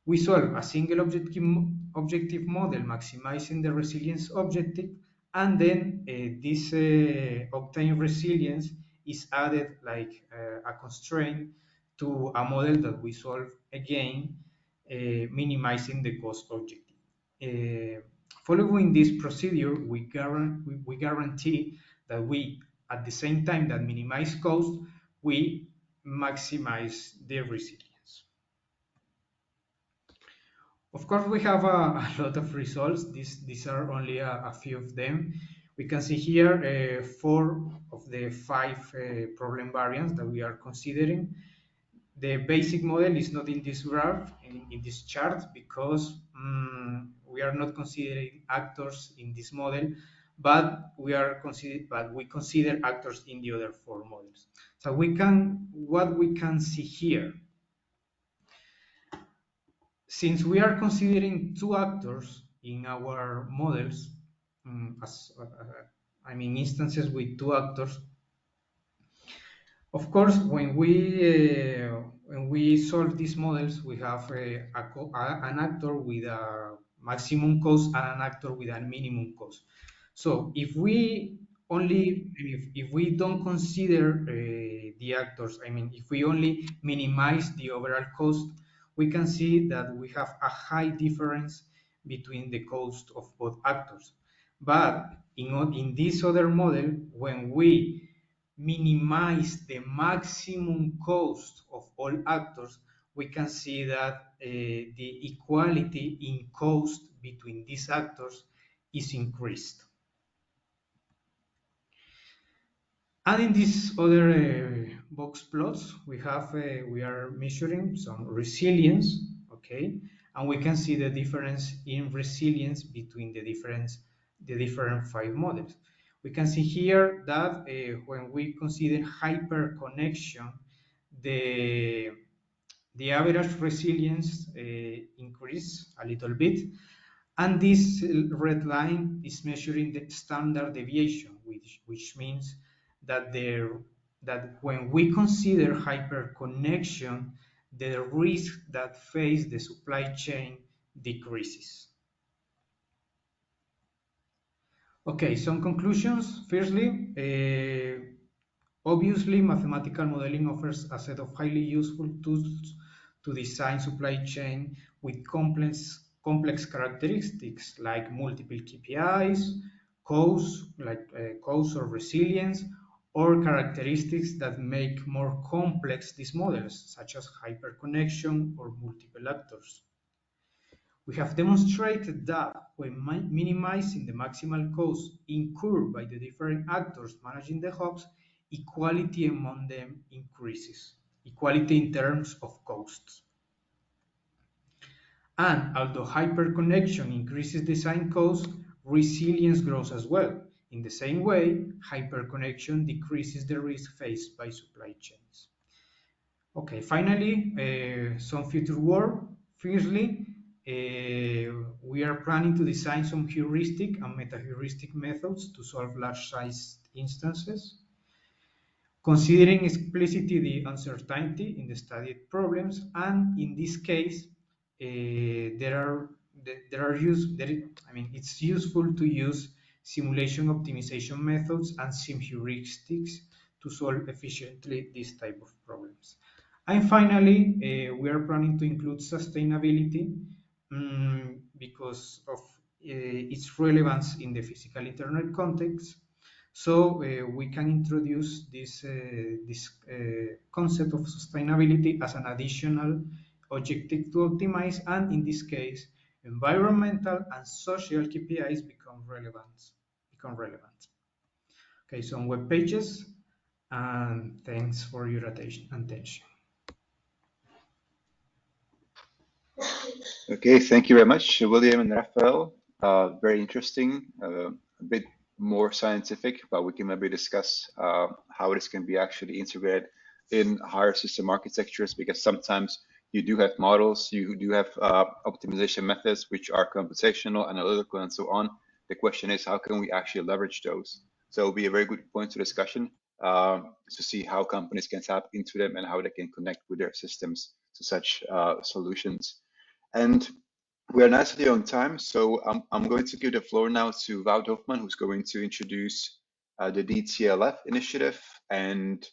We solve a single objective model maximizing the resilience objective, and then this obtained resilience is added like a constraint to a model that we solve again, minimizing the cost objective. Following this procedure, we guarantee that we, at the same time that minimize cost, we maximize the resilience. Of course, we have a lot of results. These are only a few of them. We can see here 4 of the 5 problem variants that we are considering. The basic model is not in this graph, in this chart, because we are not considering actors in this model, but we consider actors in the other 4 models. So what we can see here, since we are considering 2 actors in our models, instances with 2 actors, of course, when we solve these models, we have an actor with a maximum cost and an actor with a minimum cost. So if we don't consider the actors, if we only minimize the overall cost, we can see that we have a high difference between the cost of both actors. But in this other model, when we minimize the maximum cost of all actors, we can see that the equality in cost between these actors is increased. And in these other box plots, we are measuring some resilience, okay, and we can see the difference in resilience between the different 5 models. We can see here that when we consider hyperconnection, the average resilience increase a little bit, and this red line is measuring the standard deviation, which means that when we consider hyperconnection, the risk that face the supply chain decreases. Okay, some conclusions. Firstly, obviously, mathematical modeling offers a set of highly useful tools to design supply chain with complex characteristics like multiple KPIs, costs or resilience, or characteristics that make more complex these models, such as hyperconnection or multiple actors. We have demonstrated that when minimizing the maximal cost incurred by the different actors managing the hubs, equality among them increases, equality in terms of costs. And although hyperconnection increases design cost, resilience grows as well. In the same way, hyperconnection decreases the risk faced by supply chains. Okay, finally, some future work. Firstly, we are planning to design some heuristic and meta-heuristic methods to solve large-sized instances. Considering explicitly the uncertainty in the studied problems, and in this case, it's useful to use simulation optimization methods and sim heuristics to solve efficiently this type of problems. And finally, we are planning to include sustainability because of its relevance in the physical internet context. So we can introduce this concept of sustainability as an additional objective to optimize, and in this case, environmental and social KPIs become relevant. Okay, some web pages, and thanks for your attention. Okay, thank you very much, William and Rafael. Very interesting, a bit more scientific, but we can maybe discuss how this can be actually integrated in higher system architectures, because sometimes you do have models, you do have optimization methods which are computational, analytical, and so on. The question is, how can we actually leverage those? So it'll be a very good point to discussion to see how companies can tap into them and how they can connect with their systems to such solutions. And we are nicely on time, so I'm going to give the floor now to Wout Hofman, who's going to introduce the DTLF initiative and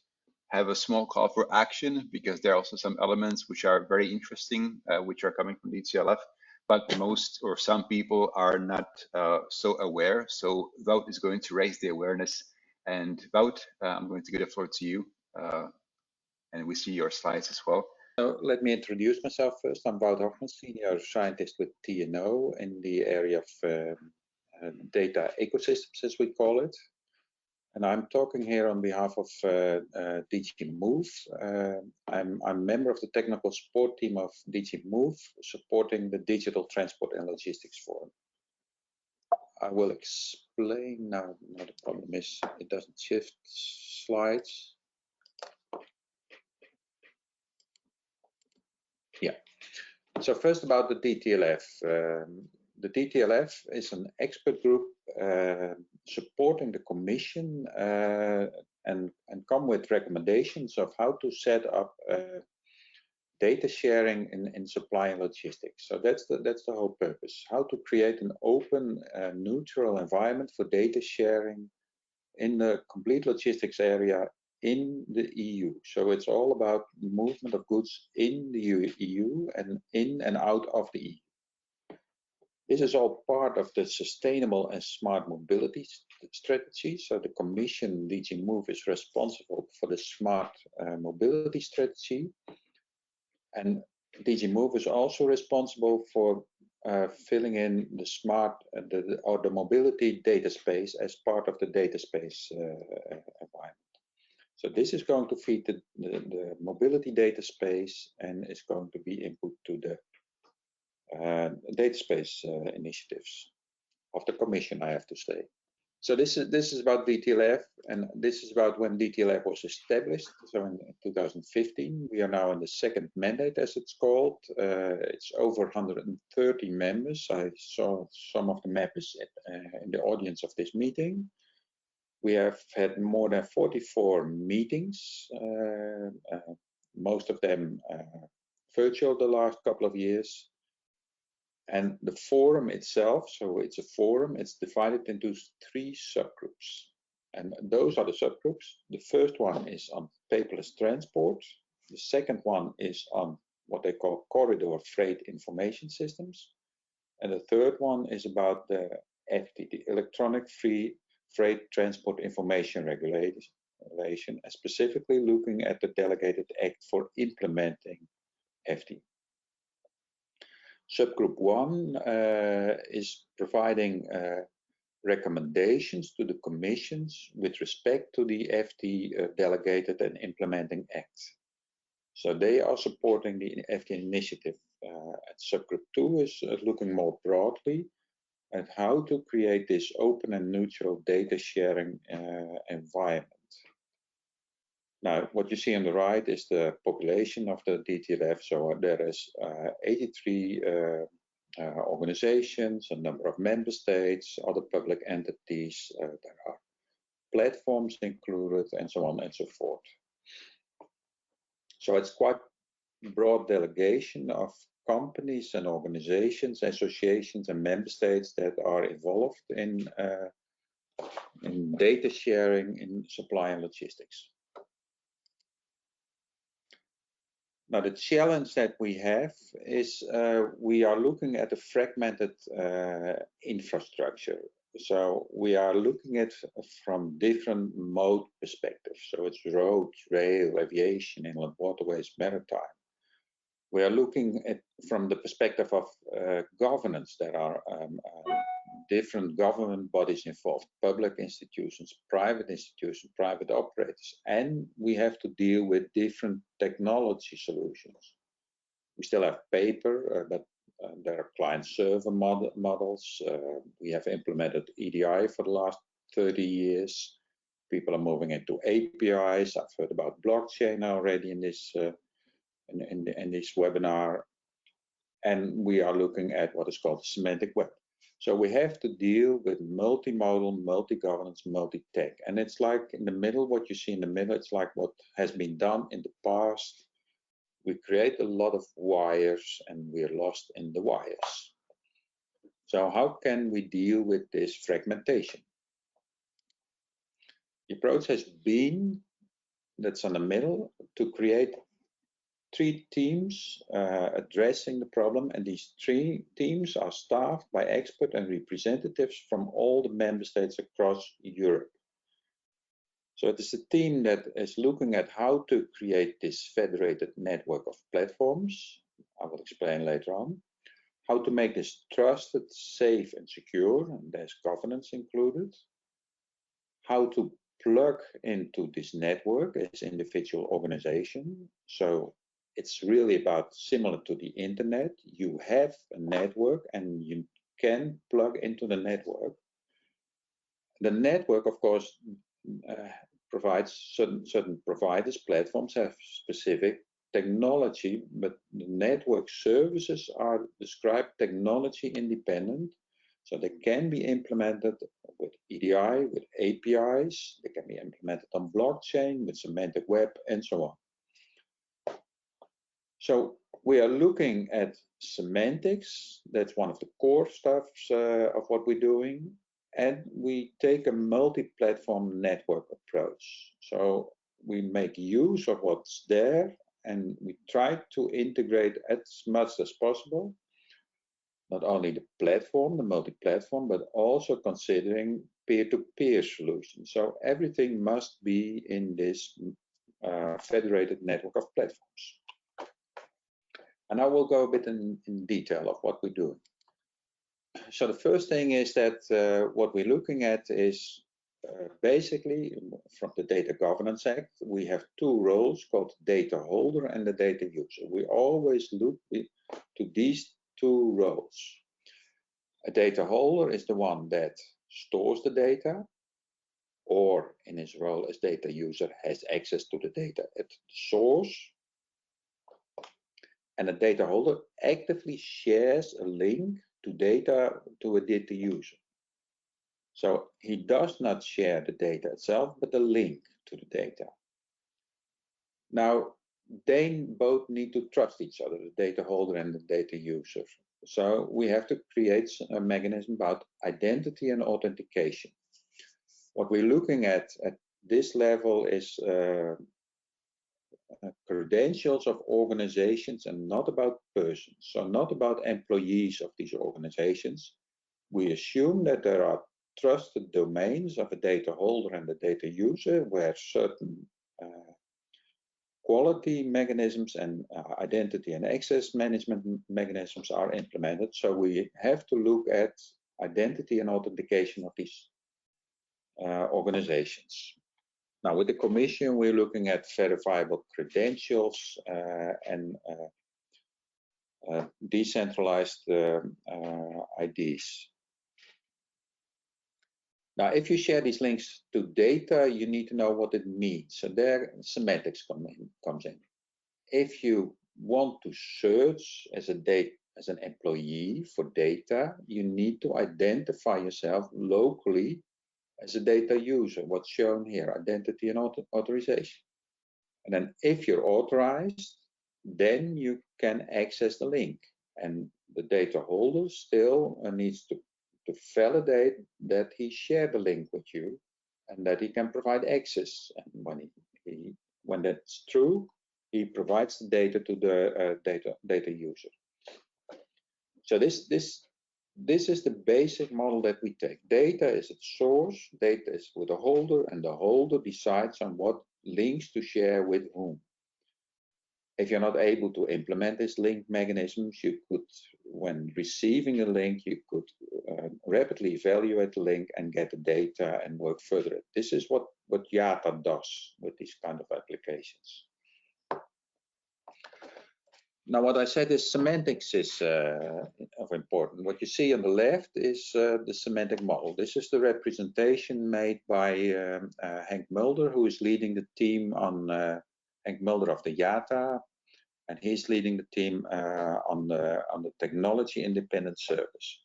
have a small call for action, because there are also some elements which are very interesting, which are coming from DTLF, but most or some people are not so aware. So Wout is going to raise the awareness. And Wout, I'm going to give the floor to you, and we see your slides as well. So let me introduce myself first. I'm Wout Hofman, Senior Scientist with TNO in the area of data ecosystems, as we call it. And I'm talking here on behalf of DG Move. I'm a member of the technical support team of DG Move, supporting the Digital Transport and Logistics Forum. I will explain now. The problem is it doesn't shift slides. Yeah. So first about the DTLF. The DTLF is an expert group supporting the Commission and come with recommendations of how to set up data sharing in supply and logistics. So that's the whole purpose. How to create an open, neutral environment for data sharing in the complete logistics area in the EU. So it's all about the movement of goods in the EU and in and out of the EU. This is all part of the sustainable and smart mobility strategy. So the Commission, DG Move, is responsible for the smart mobility strategy. And DG Move is also responsible for filling in the smart or the mobility data space as part of the data space environment. So this is going to feed the mobility data space and is going to be input to the data space initiatives of the Commission, I have to say. So this is about DTLF, and this is about when DTLF was established. So in 2015, we are now in the second mandate, as it's called. It's over 130 members. I saw some of the members in the audience of this meeting. We have had more than 44 meetings, most of them virtual the last couple of years. And the forum itself, so it's a forum, it's divided into 3 subgroups. And those are the subgroups. The first one is on paperless transport. The second one is on what they call corridor freight information systems. And the third one is about the FT, the Electronic Freight Transport Information Regulation, and specifically looking at the Delegated Act for implementing FT. Subgroup 1 is providing recommendations to the commissions with respect to the FT Delegated and Implementing Act. So they are supporting the FT initiative. And subgroup 2 is looking more broadly at how to create this open and neutral data sharing environment. Now, what you see on the right is the population of the DTLF. So there is 83 organizations, a number of member states, other public entities. There are platforms included, and so on and so forth. So it's quite a broad delegation of companies and organizations, associations, and member states that are involved in data sharing in supply and logistics. Now, the challenge that we have is we are looking at a fragmented infrastructure. So we are looking at from different mode perspectives. So it's road, rail, aviation, inland waterways, maritime. We are looking at from the perspective of governance. There are different government bodies involved, public institutions, private operators, and we have to deal with different technology solutions. We still have paper, but there are client-server models. We have implemented EDI for the last 30 years. People are moving into APIs. I've heard about blockchain already in this in this webinar, and we are looking at what is called the semantic web. So we have to deal with multimodal, multi-governance, multi-tech. And it's like in the middle, what you see in the middle, it's like what has been done in the past. We create a lot of wires and we're lost in the wires. So how can we deal with this fragmentation? The approach has been, that's on the middle, to create 3 teams addressing the problem, and these 3 teams are staffed by experts and representatives from all the member states across Europe. So it is a team that is looking at how to create this federated network of platforms. I will explain later on. How to make this trusted, safe, and secure, and there's governance included. How to plug into this network as individual organization. So it's really about similar to the internet. You have a network and you can plug into the network. The network, of course, provides certain providers, platforms have specific technology, but the network services are described technology independent. So they can be implemented with EDI, with APIs. They can be implemented on blockchain, with semantic web, and so on. So we are looking at semantics. That's one of the core stuffs of what we're doing. And we take a multi-platform network approach. So we make use of what's there and we try to integrate as much as possible. not only the platform, the multi-platform, but also considering peer-to-peer solutions. So everything must be in this federated network of platforms. And I will go a bit in detail of what we're doing. So the first thing is that what we're looking at is basically from the Data Governance Act, we have two roles called data holder and the data user. We always look to these two roles. A data holder is the one that stores the data, or in his role as data user has access to the data at the source. And a data holder actively shares a link to data to a data user. So he does not share the data itself, but the link to the data. Now, they both need to trust each other, the data holder and the data user. So we have to create a mechanism about identity and authentication. What we're looking at this level is credentials of organizations and not about persons. So not about employees of these organizations. We assume that there are trusted domains of a data holder and the data user where certain quality mechanisms and identity and access management mechanisms are implemented. So we have to look at identity and authentication of these organizations. Now with the Commission, we're looking at verifiable credentials and decentralized IDs. Now, if you share these links to data, you need to know what it means. So there, semantics comes in. If you want to search as an employee for data, you need to identify yourself locally as a data user. What's shown here, identity and authorization. And then, if you're authorized, then you can access the link. And the data holder still needs to validate that he shared the link with you and that he can provide access. And when that's true, he provides the data to the data user. So this is the basic model that we take. Data is its source, data is with the holder, and the holder decides on what links to share with whom. If you're not able to implement these link mechanisms, you could, when receiving a link, you could rapidly evaluate the link and get the data and work further. This is what YATA does with these kind of applications. Now, what I said is semantics is of important. What you see on the left is the semantic model. This is the representation made by Henk Mulder, who is leading the team on Henk Mulder of the YATA, and he's leading the team on the technology independent service.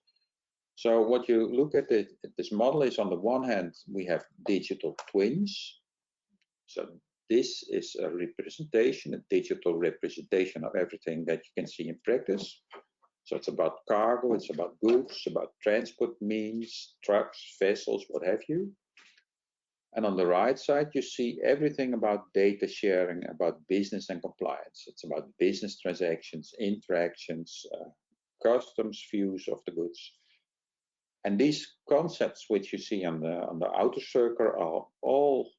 So what you look at this model is, on the one hand, we have digital twins. So this is a representation, a digital representation of everything that you can see in practice. So it's about cargo, it's about goods, about transport means, trucks, vessels, what have you. And on the right side, you see everything about data sharing, about business and compliance. It's about business transactions, interactions, customs views of the goods. And these concepts which you see on the outer circle are all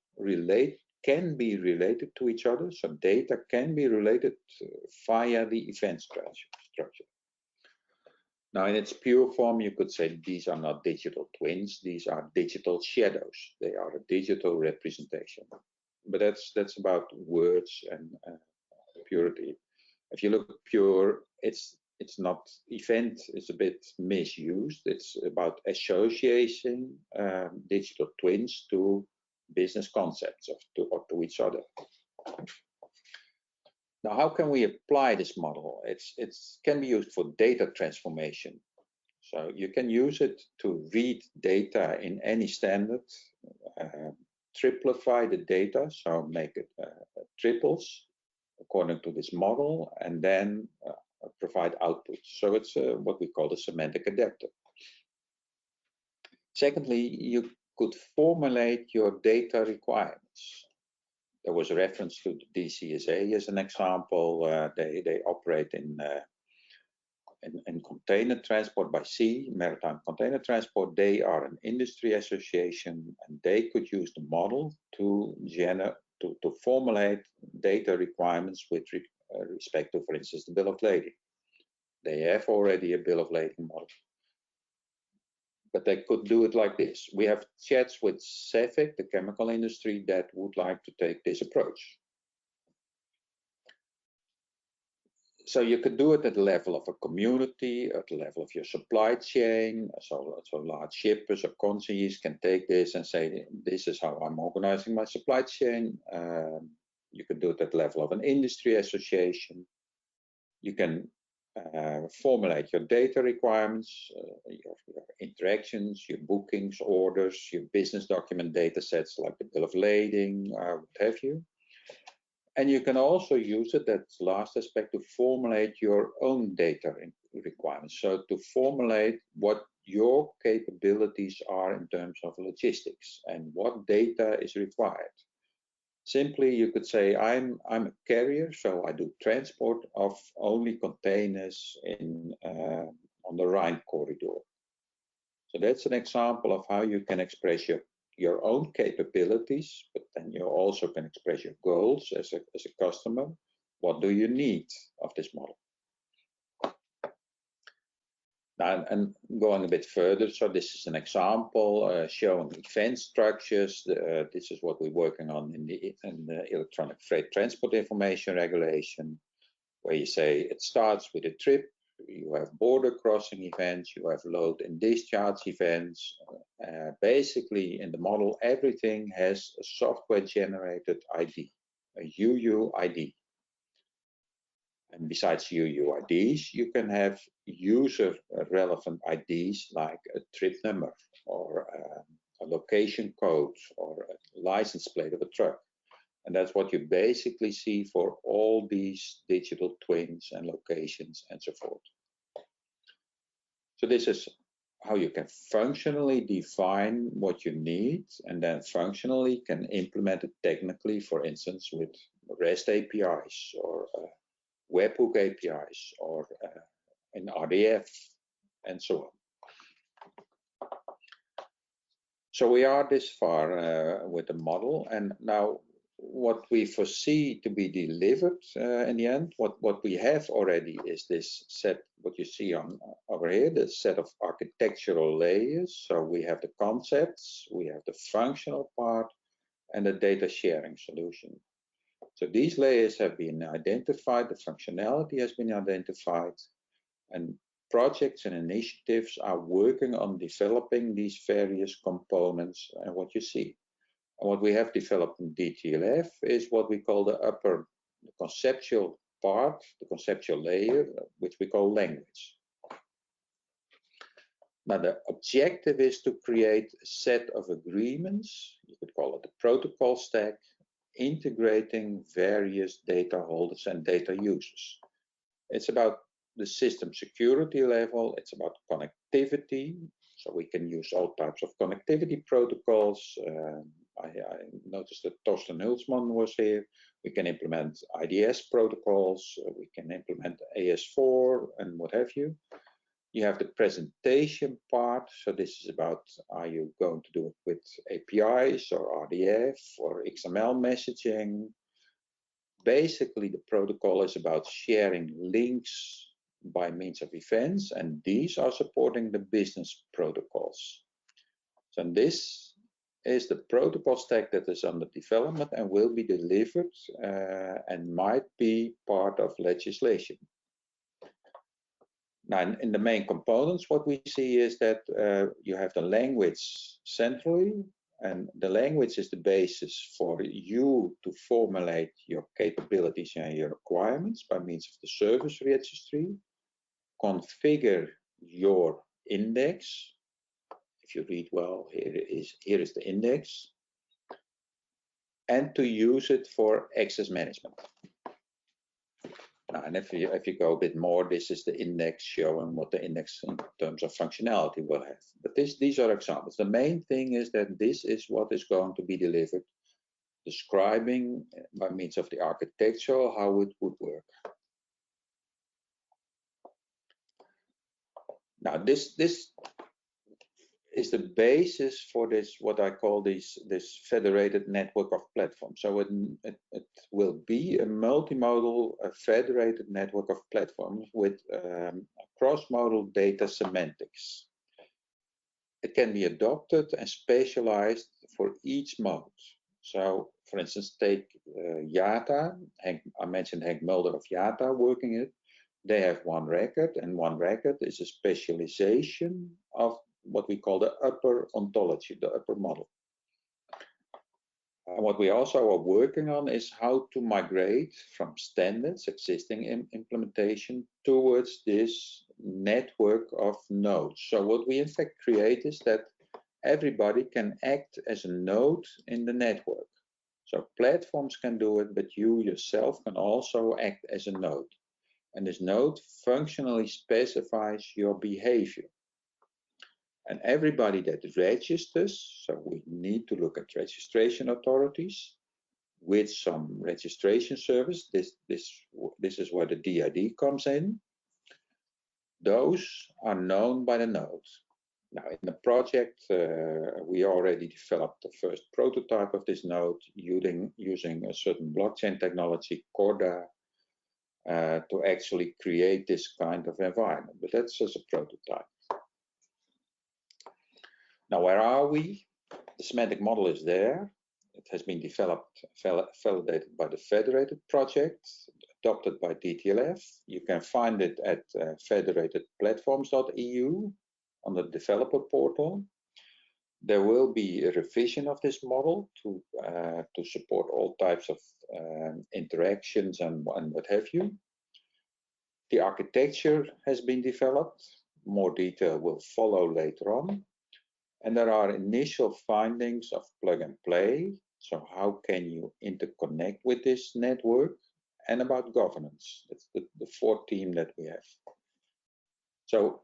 can be related to each other. So data can be related via the event structure. Now, in its pure form, you could say these are not digital twins, these are digital shadows. They are a digital representation. But that's about words and purity. If you look at pure, it's not event, it's a bit misused. It's about associating digital twins to business concepts or to each other. Now, how can we apply this model? It can be used for data transformation. So you can use it to read data in any standard, triplify the data, so make it triples according to this model, and then provide outputs. So it's what we call the semantic adapter. Secondly, you could formulate your data requirements. There was a reference to the DCSA as an example. They operate in in container transport by sea, maritime container transport, they are an industry association, and they could use the model to formulate data requirements with respect to, for instance, the bill of lading. They have already a bill of lading model, but they could do it like this. We have chats with Cefic, the chemical industry, that would like to take this approach. So you could do it at the level of a community, at the level of your supply chain. So large shippers or consignors can take this and say, this is how I'm organizing my supply chain. You could do it at the level of an industry association. You can formulate your data requirements, your interactions, your bookings, orders, your business document data sets like the bill of lading, what have you. And you can also use it, that last aspect, to formulate your own data requirements. So to formulate what your capabilities are in terms of logistics and what data is required. Simply, you could say, I'm a carrier, so I do transport of only containers on the Rhine corridor. So that's an example of how you can express your own capabilities, but then you also can express your goals as a customer. What do you need of this model? Now, and going a bit further, so this is an example showing event structures. This is what we're working on in the electronic freight transport information regulation, where you say it starts with a trip. You have border crossing events, you have load and discharge events. Basically, in the model, everything has a software generated ID, a UUID. And besides UUIDs, you can have user relevant IDs like a trip number or a location code or a license plate of a truck. And that's what you basically see for all these digital twins and locations and so forth. So this is how you can functionally define what you need and then functionally can implement it technically, for instance, with REST APIs or webhook APIs or an RDF and so on. So we are this far with the model, and now what we foresee to be delivered in the end, what we have already is this set, what you see on over here, the set of architectural layers. So we have the concepts, we have the functional part, and the data sharing solution. So these layers have been identified, the functionality has been identified, and projects and initiatives are working on developing these various components and what you see. And what we have developed in DTLF is what we call the conceptual part, the conceptual layer, which we call language. Now the objective is to create a set of agreements, you could call it the protocol stack, integrating various data holders and data users. It's about the system security level, it's about connectivity, so we can use all types of connectivity protocols. I noticed that Torsten Hulsman was here. We can implement IDS protocols, we can implement AS4 and what have you. You have the presentation part, so this is about, are you going to do it with APIs or RDF or XML messaging? Basically, the protocol is about sharing links by means of events, and these are supporting the business protocols. So this is the protocol stack that is under development and will be delivered and might be part of legislation. Now, in the main components, what we see is that you have the language centrally, and the language is the basis for you to formulate your capabilities and your requirements by means of the service registry, configure your index. If you read well, here is the index, and to use it for access management. And if you go a bit more, this is the index showing what the index in terms of functionality will have. But these are examples. The main thing is that this is what is going to be delivered, describing by means of the architecture how it would work. Now this is the basis for this, what I call this federated network of platforms. So it will be a multimodal, federated network of platforms with cross-modal data semantics. It can be adopted and specialized for each mode. So, for instance, take YATA. I mentioned Henk Mulder of YATA working it. They have one record, and one record is a specialization of what we call the upper ontology, the upper model. And what we also are working on is how to migrate from standards, existing implementation, towards this network of nodes. So what we in fact create is that everybody can act as a node in the network. So platforms can do it, but you yourself can also act as a node. And this node functionally specifies your behavior. And everybody that registers, so we need to look at registration authorities with some registration service. This is where the DID comes in. Those are known by the node. Now, in the project, we already developed the first prototype of this node using a certain blockchain technology, Corda, to actually create this kind of environment. But that's just a prototype. Now, where are we? The semantic model is there. It has been developed, validated by the Federated project, adopted by DTLF. You can find it at federatedplatforms.eu on the developer portal. There will be a revision of this model to support all types of interactions and what have you. The architecture has been developed. More detail will follow later on. And there are initial findings of plug and play. So how can you interconnect with this network, and about governance. That's the fourth theme that we have. So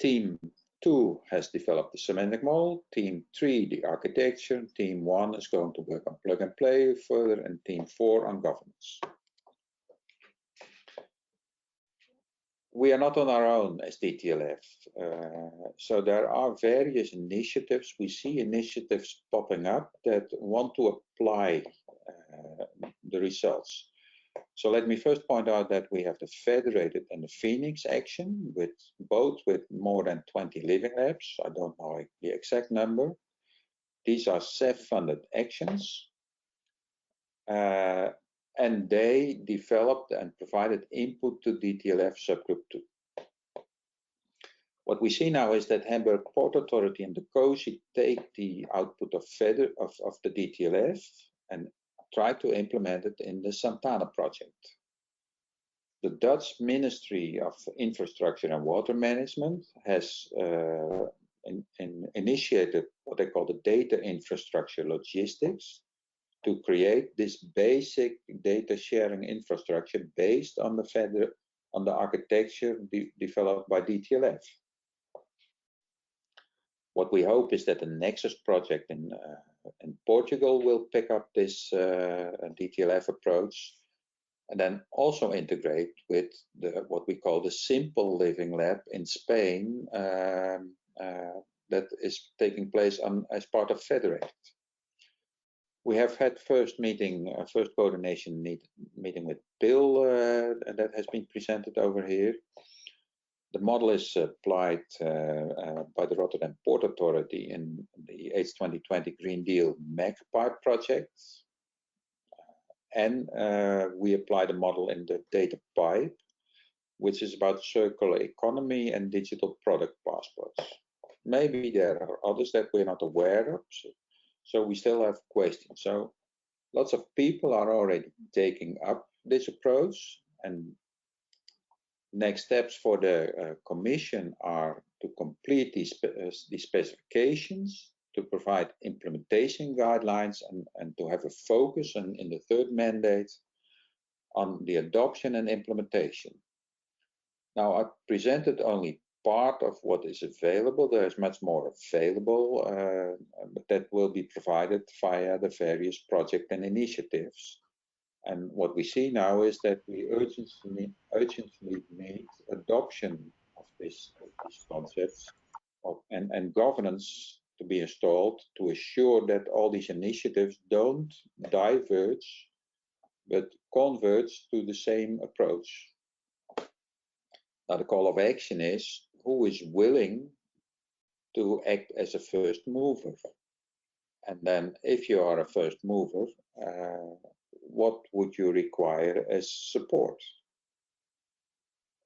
team 2 has developed the semantic model, team 3 the architecture, team 1 is going to work on plug and play further, and team 4 on governance. We are not on our own as DTLF, so there are various initiatives. We see initiatives popping up that want to apply the results. So let me first point out that we have the Federated and the Phoenix action, both with more than 20 living labs. I don't know the exact number. These are self-funded actions. And they developed and provided input to DTLF subgroup 2. What we see now is that Hamburg Port Authority and the COSI take the output of the DTLF and try to implement it in the Santana project. The Dutch Ministry of Infrastructure and Water Management has initiated what they call the data infrastructure logistics, to create this basic data sharing infrastructure based on the architecture developed by DTLF. What we hope is that the Nexus project in Portugal will pick up this DTLF approach, and then also integrate with what we call the Simple Living Lab in Spain that is taking place as part of Federated. We have had first coordination meeting with Bill, and that has been presented over here. The model is applied by the Rotterdam Port Authority in the H2020 Green Deal MEC pipe project. And we apply the model in the data pipe, which is about circular economy and digital product passports. Maybe there are others that we're not aware of. So we still have questions. So lots of people are already taking up this approach, and next steps for the Commission are to complete these specifications, to provide implementation guidelines, and to have a focus in the third mandate on the adoption and implementation. Now, I presented only part of what is available. There is much more available, but that will be provided via the various projects and initiatives. And what we see now is that we urgently need adoption of these concepts and governance to be installed to assure that all these initiatives don't diverge but converge to the same approach. Now the call of action is who is willing to act as a first mover. And then if you are a first mover, what would you require as support?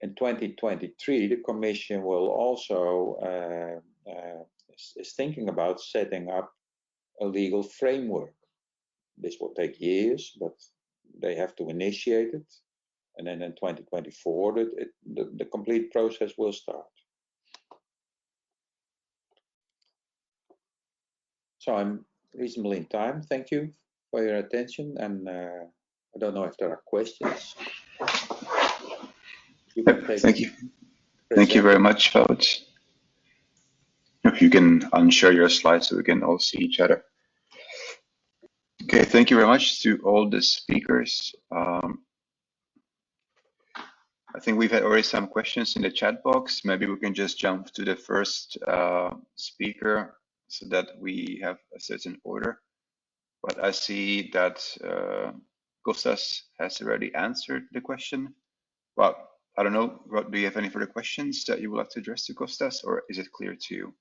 In 2023, the Commission will also is thinking about setting up a legal framework. This will take years, but they have to initiate it. And then in 2024, the complete process will start. So I'm reasonably in time. Thank you for your attention. And I don't know if there are questions. You can take Thank you. Thank you very much, Wout. If you can unshare your slides so we can all see each other. Okay, thank you very much to all the speakers. I think we've had already some questions in the chat box. Maybe we can just jump to the first speaker so that we have a certain order. But I see that Kostas has already answered the question. Well, I don't know, do you have any further questions that you would like to address to Kostas, or is it clear to you?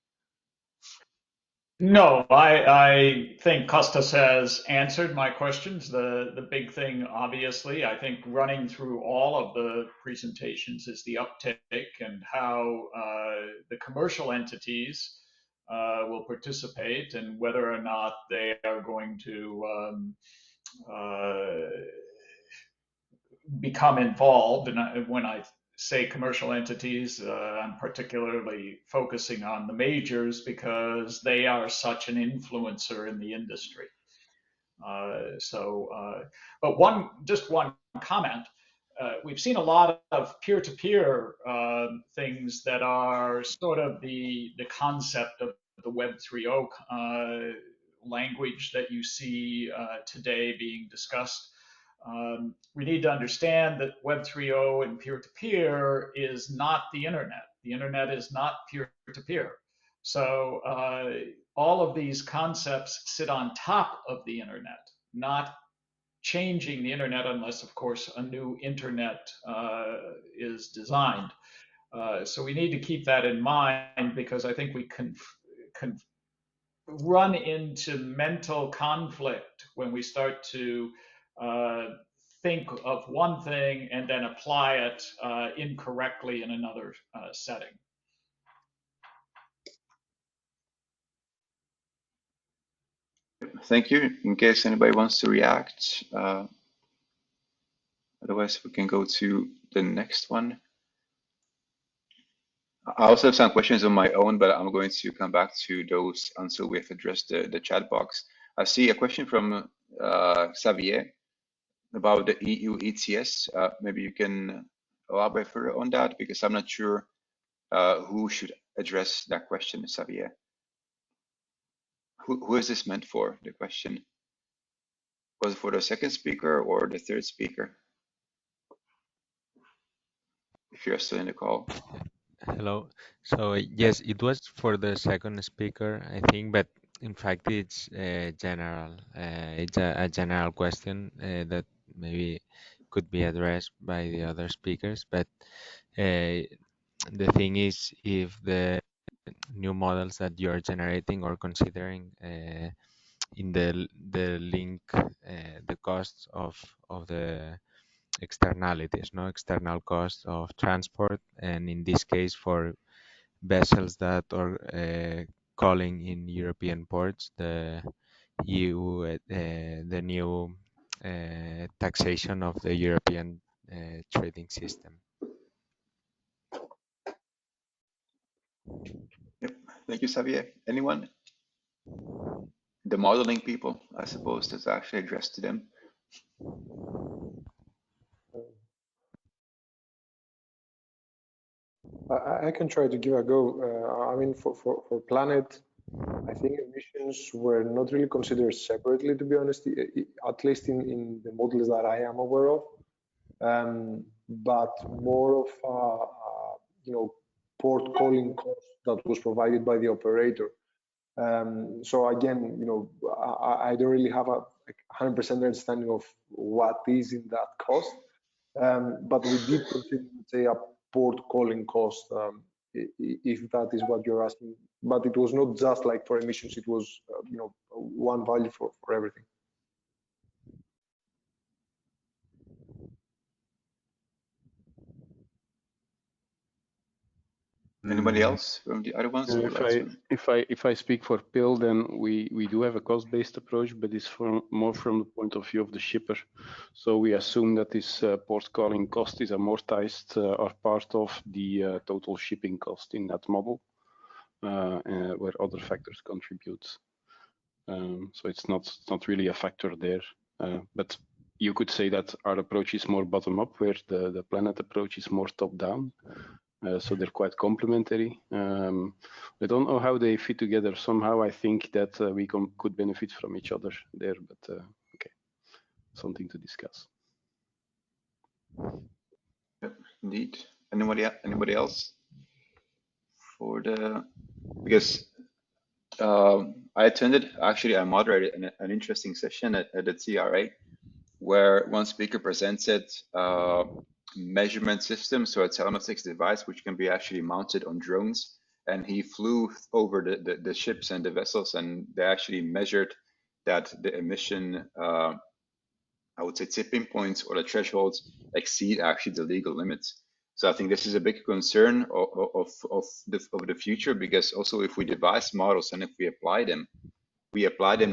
No, I think Kostas has answered my questions. The big thing, obviously, I think running through all of the presentations is the uptake and how the commercial entities will participate and whether or not they are going to become involved. And when I say commercial entities, I'm particularly focusing on the majors because they are such an influencer in the industry. But just one comment. We've seen a lot of peer-to-peer things that are sort of the concept of the Web 3.0 language that you see today being discussed. We need to understand that Web 3.0 and peer-to-peer is not the internet. The internet is not peer-to-peer. So all of these concepts sit on top of the internet, not changing the internet unless, of course, a new internet is designed. So we need to keep that in mind because I think we can run into mental conflict when we start to think of one thing and then apply it incorrectly in another setting. Thank you. In case anybody wants to react, otherwise we can go to the next one. I also have some questions on my own, but I'm going to come back to those until we have addressed the chat box. I see a question from Xavier about the EU ETS. Maybe you can elaborate further on that because I'm not sure who should address that question, Xavier. Who is this meant for, the question? Was it for the second speaker or the third speaker? If you're still in the call. Hello. So yes, it was for the second speaker, I think, but in fact it's general. It's a general question that maybe could be addressed by the other speakers. But the thing is, if the new models that you are generating or considering in the link, the costs of the externalities, external costs of transport, and in this case for vessels that are calling in European ports, the EU, the new taxation of the European trading system. Yep. Thank you, Xavier. Anyone? The modeling people, I suppose that's actually addressed to them. I can try to give a go. I mean, for Planet, I think emissions were not really considered separately, to be honest, at least in the models that I am aware of, but more of port calling cost that was provided by the operator. So again, I don't really have a 100% understanding of what is in that cost, but we did consider, say, a port calling cost, if that is what you're asking. But it was not just like for emissions; it was, one value for everything. Anybody else from the other ones? If I speak for PIL, then we do have a cost-based approach, but it's more from the point of view of the shipper. So we assume that this port calling cost is amortized or part of the total shipping cost in that model, where other factors contribute. So it's not really a factor there, but you could say that our approach is more bottom-up, where the Planet approach is more top-down. So they're quite complementary. I don't know how they fit together. Somehow I think that we could benefit from each other there, but okay, something to discuss. Yep, indeed. Anybody else? Because I attended, actually I moderated an interesting session at the TRA, where one speaker presented measurement system, so a telematics device which can be actually mounted on drones, and he flew over the ships and the vessels, and they actually measured that the emission, I would say, tipping points or the thresholds exceed actually the legal limits. So I think this is a big concern of the future, because also if we devise models and if we apply them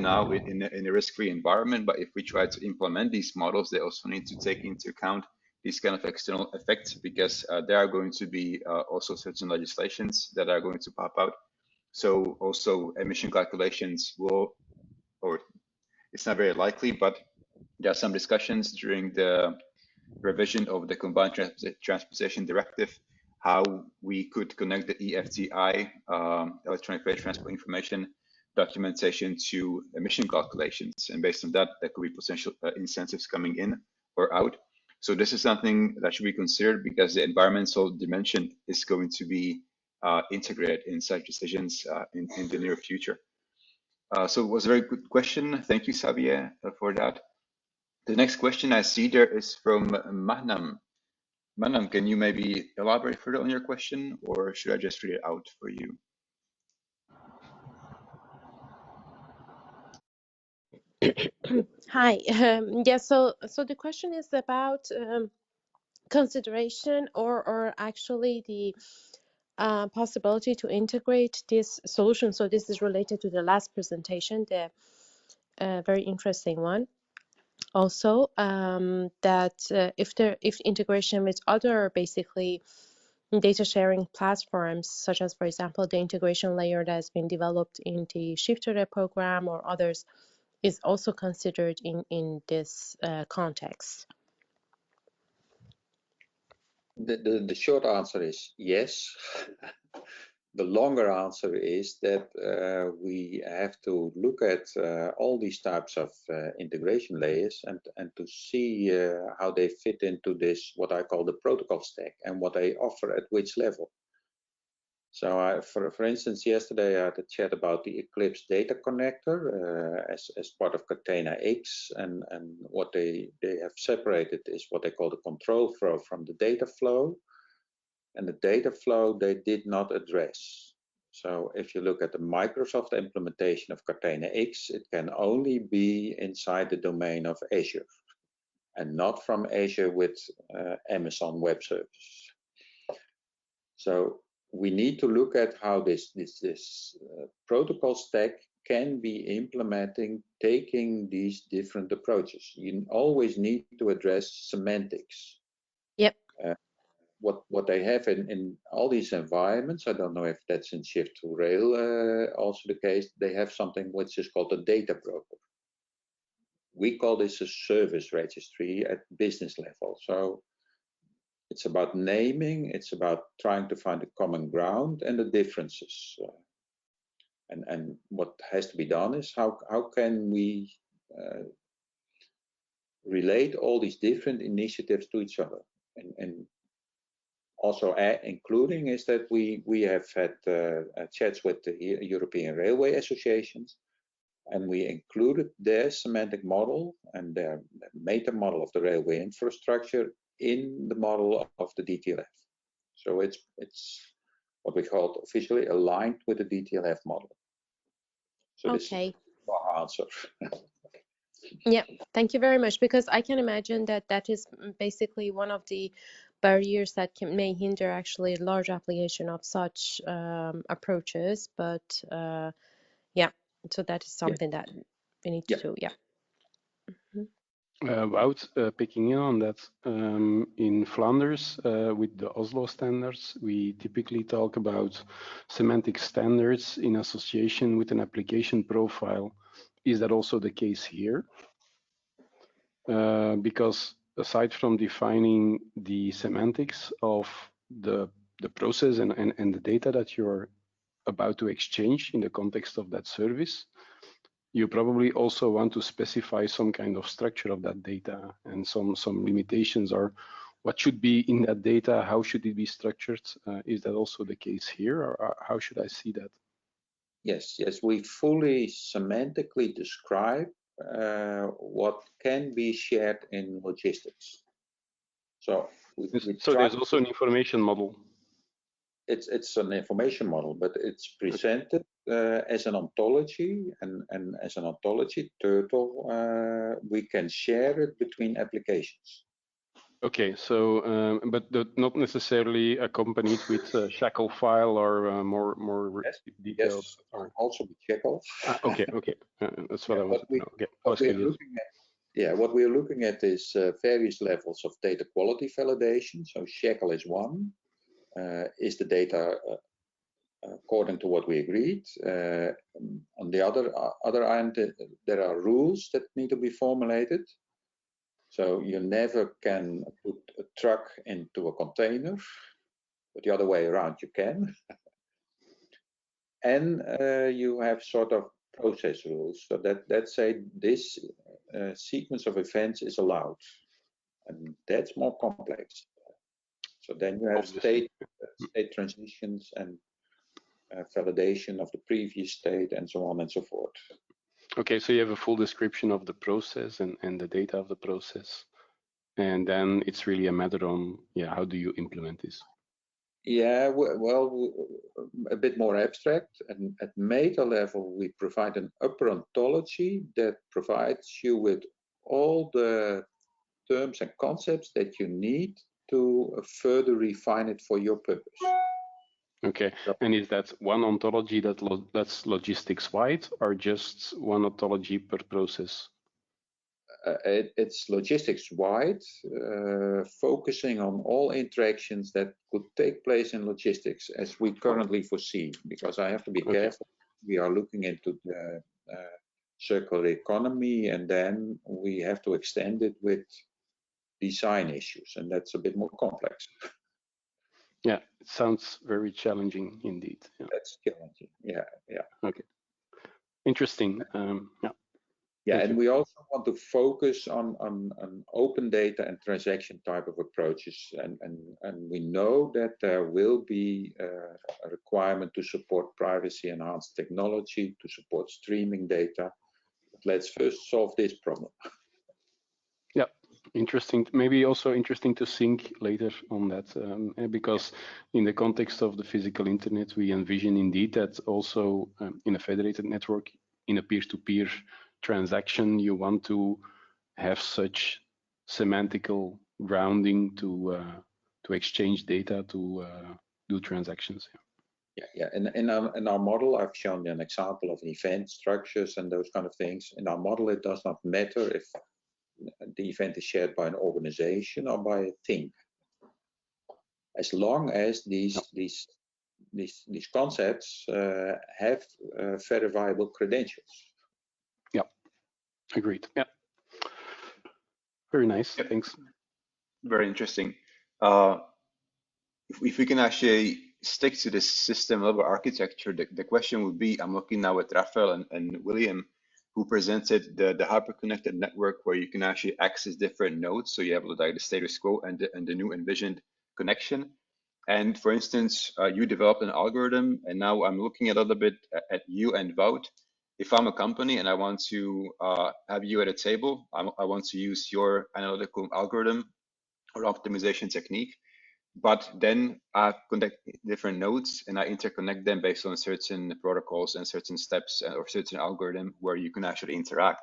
now in a risk-free environment, but if we try to implement these models, they also need to take into account these kind of external effects, because there are going to be also certain legislations that are going to pop out. So also emission calculations will, or it's not very likely, but there are some discussions during the revision of the Combined Transportation Directive, how we could connect the EFTI, electronic freight transport information documentation, to emission calculations, and based on that, there could be potential incentives coming in or out. So this is something that should be considered, because the environmental dimension is going to be integrated in such decisions in the near future. So it was a very good question. Thank you, Xavier, for that. The next question I see there is from Mahnam. Mahnam, can you maybe elaborate further on your question, or should I just read it out for you? Hi. Yeah. So the question is about consideration or actually the possibility to integrate this solution. So this is related to the last presentation, the very interesting one. Also, that if integration with other basically data sharing platforms, such as, for example, the integration layer that has been developed in the Shifter program or others, is also considered in this context. The short answer is yes. The longer answer is that we have to look at all these types of integration layers and to see how they fit into this, what I call the protocol stack, and what they offer at which level. So for instance, yesterday I had a chat about the Eclipse data connector as part of Catena-X, and what they have separated is what they call the control flow from the data flow. And the data flow they did not address. So if you look at the Microsoft implementation of Catena-X, it can only be inside the domain of Azure, and not from Azure with Amazon Web Services. So we need to look at how this protocol stack can be implementing, taking these different approaches. You always need to address semantics. Yep. What they have in all these environments, I don't know if that's in Shift to Rail also the case, they have something which is called a data broker. We call this a service registry at business level. So it's about naming, it's about trying to find a common ground and the differences. And what has to be done is how can we relate all these different initiatives to each other, and also including is that we have had chats with the European Railway Associations, and we included their semantic model and their meta model of the railway infrastructure in the model of the DTLF. So it's what we call officially aligned with the DTLF model. So this is our answer. Yeah, thank you very much, because I can imagine that that is basically one of the barriers that may hinder actually large application of such approaches. But yeah, so that is something that we need to do. Yeah. Wout, picking in on that, in Flanders, with the Oslo standards, we typically talk about semantic standards in association with an application profile. Is that also the case here? Because aside from defining the semantics of the process and the data that you're about to exchange in the context of that service, you probably also want to specify some kind of structure of that data and some limitations, or what should be in that data, how should it be structured? Is that also the case here, or how should I see that? Yes, we fully semantically describe what can be shared in logistics. So there's also an information model. It's an information model, but it's presented as an ontology, and as an ontology turtle, we can share it between applications. Okay, so but not necessarily accompanied with a shackle file or more detailed. Yes, also with shackle. Okay, that's what I wanted to know. Okay, what we are looking at is various levels of data quality validation. So shackle is one. Is the data according to what we agreed? On the other end, there are rules that need to be formulated. So you never can put a truck into a container, but the other way around you can. And you have sort of process rules, so that say this sequence of events is allowed, and that's more complex. So then you have state transitions and validation of the previous state and so on and so forth. Okay, so you have a full description of the process and the data of the process, and then it's really a matter on, how do you implement this? Yeah, well, a bit more abstract, and at meta level, we provide an upper ontology that provides you with all the terms and concepts that you need to further refine it for your purpose. Okay, and is that one ontology that's logistics wide, or just one ontology per process? It's logistics wide, focusing on all interactions that could take place in logistics as we currently foresee, because I have to be careful. We are looking into the circular economy, and then we have to extend it with design issues, and that's a bit more complex. Yeah, it sounds very challenging indeed. Yeah. That's challenging. Yeah. Okay. Interesting. Yeah, and we also want to focus on open data and transaction type of approaches, and we know that there will be a requirement to support privacy enhanced technology, to support streaming data. But let's first solve this problem. Yeah, interesting. Maybe also interesting to think later on that, because in the context of the physical internet, we envision indeed that also in a federated network, in a peer-to-peer transaction, you want to have such semantical grounding to exchange data, to do transactions. Yeah. In our model, I've shown an example of event structures and those kind of things. In our model, it does not matter if the event is shared by an organization or by a thing, as long as these concepts have verifiable credentials. Yeah, agreed. Yeah, very nice. Thanks. Very interesting. If we can actually stick to this system level architecture, the question would be, I'm looking now at Rafael and William, who presented the hyperconnected network where you can actually access different nodes. So you have like the status quo and the new envisioned connection. And for instance, you developed an algorithm, and now I'm looking a little bit at you and Wout. If I'm a company and I want to have you at a table, I want to use your analytical algorithm or optimization technique, but then I connect different nodes and I interconnect them based on certain protocols and certain steps or certain algorithm where you can actually interact.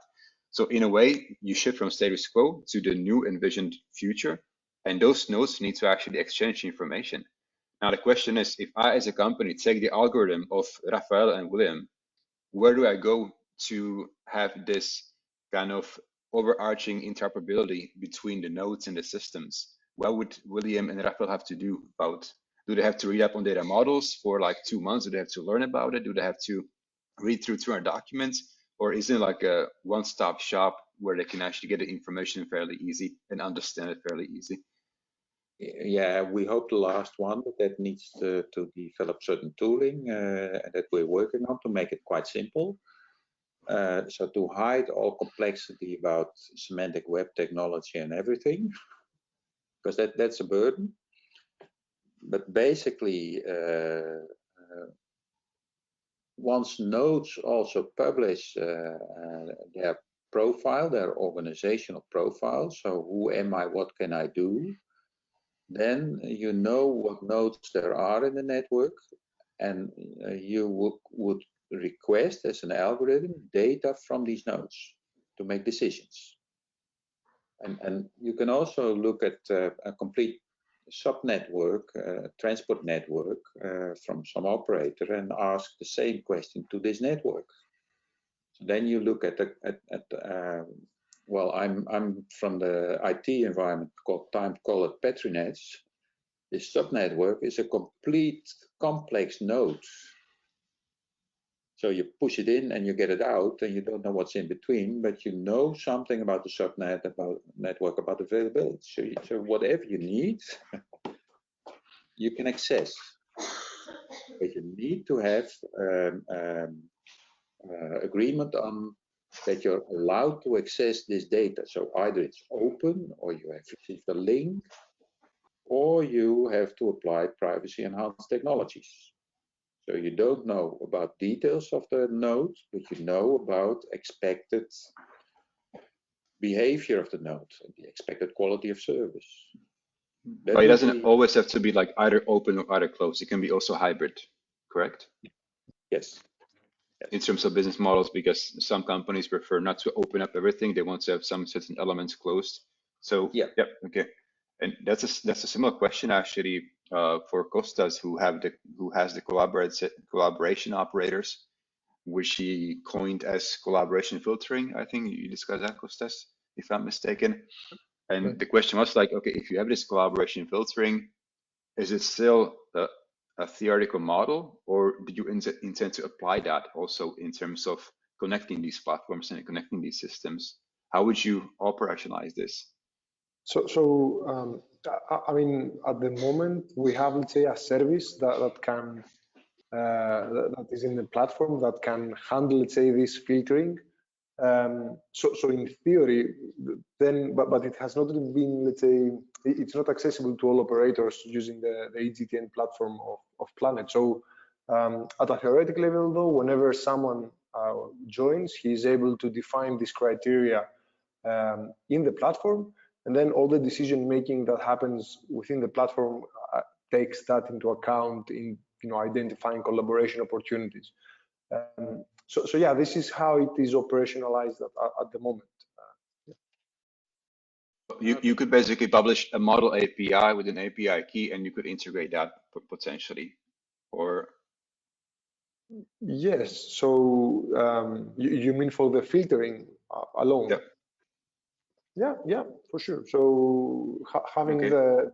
So in a way, you shift from status quo to the new envisioned future, and those nodes need to actually exchange information. Now the question is, if I as a company take the algorithm of Rafael and William, where do I go to have this kind of overarching interoperability between the nodes and the systems? What would William and Rafael have to do about? Do they have to read up on data models for like 2 months? Do they have to learn about it? Do they have to read through 200 documents? Or is it like a one-stop shop where they can actually get the information fairly easy and understand it fairly easy? Yeah, we hope the last one, but that needs to develop certain tooling that we're working on to make it quite simple. So to hide all complexity about semantic web technology and everything, because that's a burden. But basically, once nodes also publish their profile, their organizational profile, so who am I, what can I do, then you know what nodes there are in the network, and you would request as an algorithm data from these nodes to make decisions. And you can also look at a complete subnetwork, transport network from some operator and ask the same question to this network. So then you look at well, I'm from the IT environment called call it Petrinets. This subnetwork is a complete complex node. So you push it in and you get it out, and you don't know what's in between, but you know something about the subnet, about network, about availability. So whatever you need, you can access. But you need to have agreement on that you're allowed to access this data. So either it's open, or you have received a link, or you have to apply privacy enhanced technologies. So you don't know about details of the node, but you know about expected behavior of the node, the expected quality of service. But it doesn't always have to be like either open or either closed. It can be also hybrid, correct? Yes. In terms of business models, because some companies prefer not to open up everything. They want to have some certain elements closed. So yeah, okay. And that's a similar question actually for Kostas, who has the collaboration operators, which he coined as collaboration filtering. I think you discussed that, Kostas, if I'm mistaken. And the question was like, okay, if you have this collaboration filtering, is it still a theoretical model, or do you intend to apply that also in terms of connecting these platforms and connecting these systems? How would you operationalize this? So I mean, at the moment, we have, let's say, a service that can that is in the platform that can handle, let's say, this filtering. So in theory, then, but it has not been, let's say, it's not accessible to all operators using the EGTN platform of Planet. So at a theoretical level, though, whenever someone joins, he is able to define this criteria in the platform, and then all the decision making that happens within the platform takes that into account in identifying collaboration opportunities. So yeah, this is how it is operationalized at the moment. You could basically publish a model API with an API key, and you could integrate that potentially, or yes. So you mean for the filtering alone? Yeah, for sure. So having the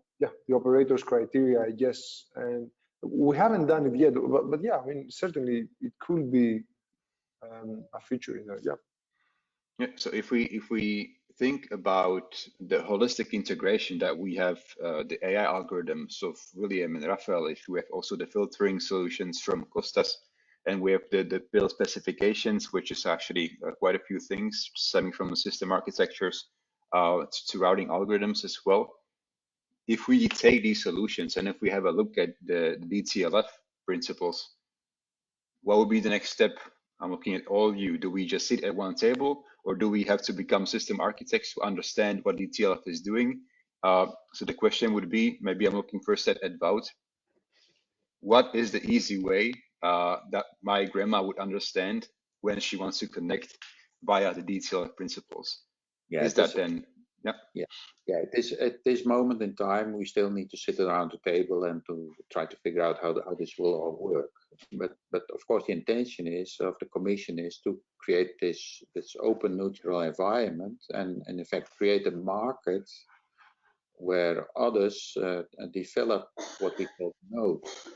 operators criteria, I guess, and we haven't done it yet, but yeah, I mean, certainly it could be a feature in there. Yeah. So if we think about the holistic integration that we have, the AI algorithms of William and Rafael, if we have also the filtering solutions from Kostas, and we have the build specifications, which is actually quite a few things stemming from the system architectures to routing algorithms as well. If we take these solutions and if we have a look at the DTLF principles, what would be the next step? I'm looking at all of you. Do we just sit at one table, or do we have to become system architects to understand what DTLF is doing? So the question would be, maybe I'm looking first at Wout. What is the easy way that my grandma would understand when she wants to connect via the DTLF principles? Yeah, is that then? Yeah. Yeah. At this moment in time, we still need to sit around the table and to try to figure out how this will all work. But of course, the intention of the Commission is to create this open, neutral environment, and in fact create a market where others develop what we call nodes.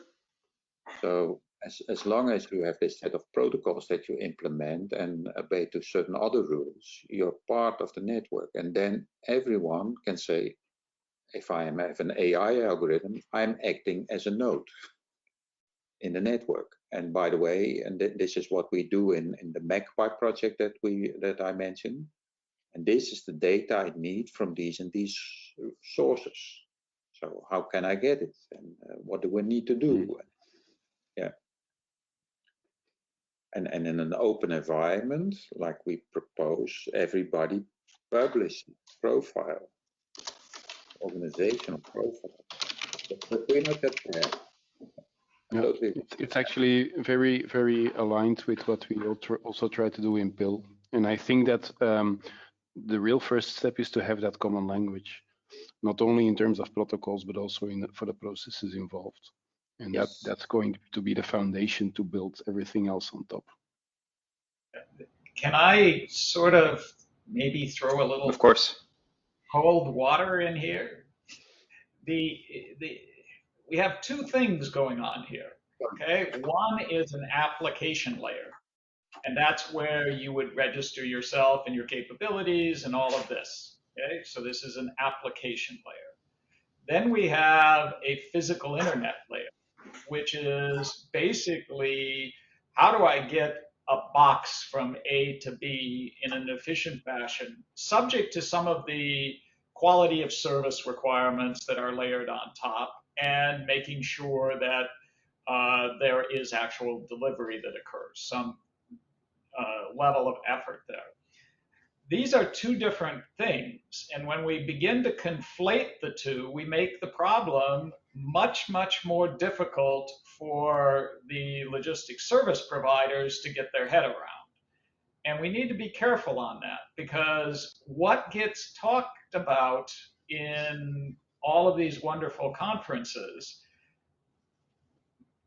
So as long as you have this set of protocols that you implement and obey to certain other rules, you're part of the network. And then everyone can say, if I have an AI algorithm, I'm acting as a node in the network. And by the way, and this is what we do in the Magpie project that I mentioned. And this is the data I need from these and these sources. So how can I get it? And what do we need to do? Yeah. And in an open environment, like we propose, everybody publish profile, organizational profile. But we're not that bad. Yeah, it's actually very, very aligned with what we also try to do in PIL. And I think that the real first step is to have that common language, not only in terms of protocols, but also for the processes involved. And yes, that's going to be the foundation to build everything else on top. Can I sort of maybe throw a little, of course, cold water in here? We have two things going on here. Okay, one is an application layer, and that's where you would register yourself and your capabilities and all of this. Okay, so this is an application layer. Then we have a physical internet layer, which is basically, how do I get a box from A to B in an efficient fashion, subject to some of the quality of service requirements that are layered on top, and making sure that there is actual delivery that occurs, some level of effort there. These are two different things, and when we begin to conflate the two, we make the problem much, much more difficult for the logistics service providers to get their head around. And we need to be careful on that, because what gets talked about in all of these wonderful conferences,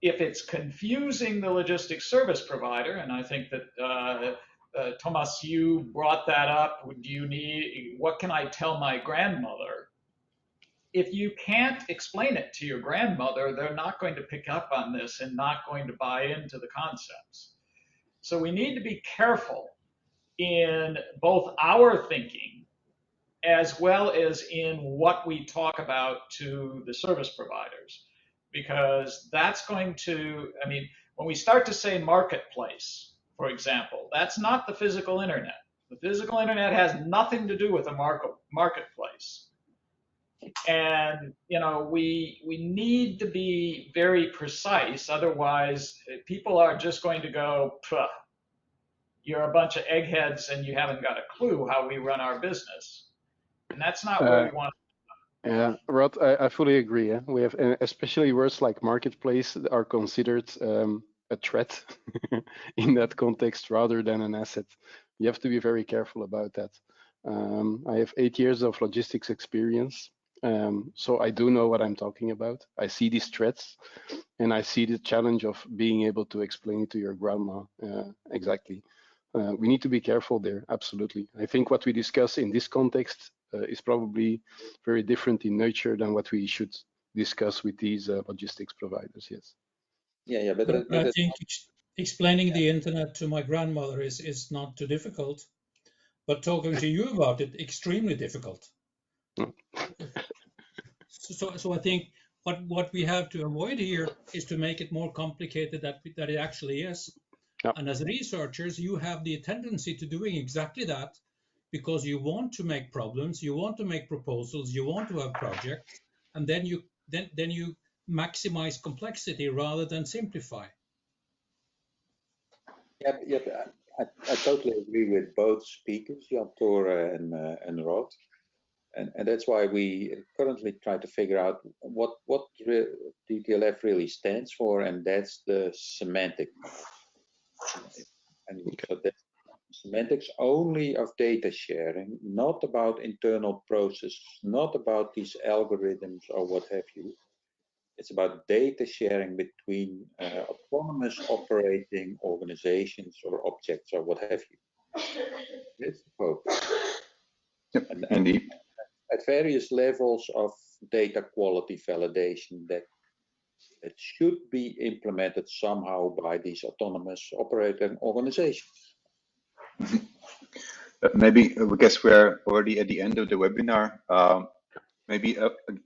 if it's confusing the logistics service provider, and I think that Tomas, you brought that up. What can I tell my grandmother? If you can't explain it to your grandmother, they're not going to pick up on this and not going to buy into the concepts. So we need to be careful in both our thinking as well as in what we talk about to the service providers, because that's going to, I mean, when we start to say marketplace, for example, that's not the physical internet. The physical internet has nothing to do with a marketplace. And, you know, we need to be very precise. Otherwise, people are just going to go, puh, you're a bunch of eggheads and you haven't got a clue how we run our business. And that's not where we want to. Yeah, Rod, I fully agree. Yeah? We have, especially words like marketplace are considered a threat in that context rather than an asset. You have to be very careful about that. I have 8 years of logistics experience, so I do know what I'm talking about. I see these threats, and I see the challenge of being able to explain it to your grandma exactly. We need to be careful there, absolutely. I think what we discuss in this context is probably very different in nature than what we should discuss with these logistics providers, yes. Yeah, but I think explaining the internet to my grandmother is not too difficult. but talking to you about it, extremely difficult. So I think what we have to avoid here is to make it more complicated that it actually is. Yep. And as researchers, you have the tendency to doing exactly that because you want to make problems, you want to make proposals, you want to have projects, and then you maximize complexity rather than simplify. Yeah, I totally agree with both speakers, Jan Tore and Rod. And that's why we currently try to figure out what DTLF really stands for, and that's the semantic. And so that's semantics only of data sharing, not about internal processes, not about these algorithms or what have you. It's about data sharing between autonomous operating organizations or objects or what have you. That's the focus. Yep, and indeed. At various levels of data quality validation that should be implemented somehow by these autonomous operating organizations. Maybe because we're already at the end of the webinar, maybe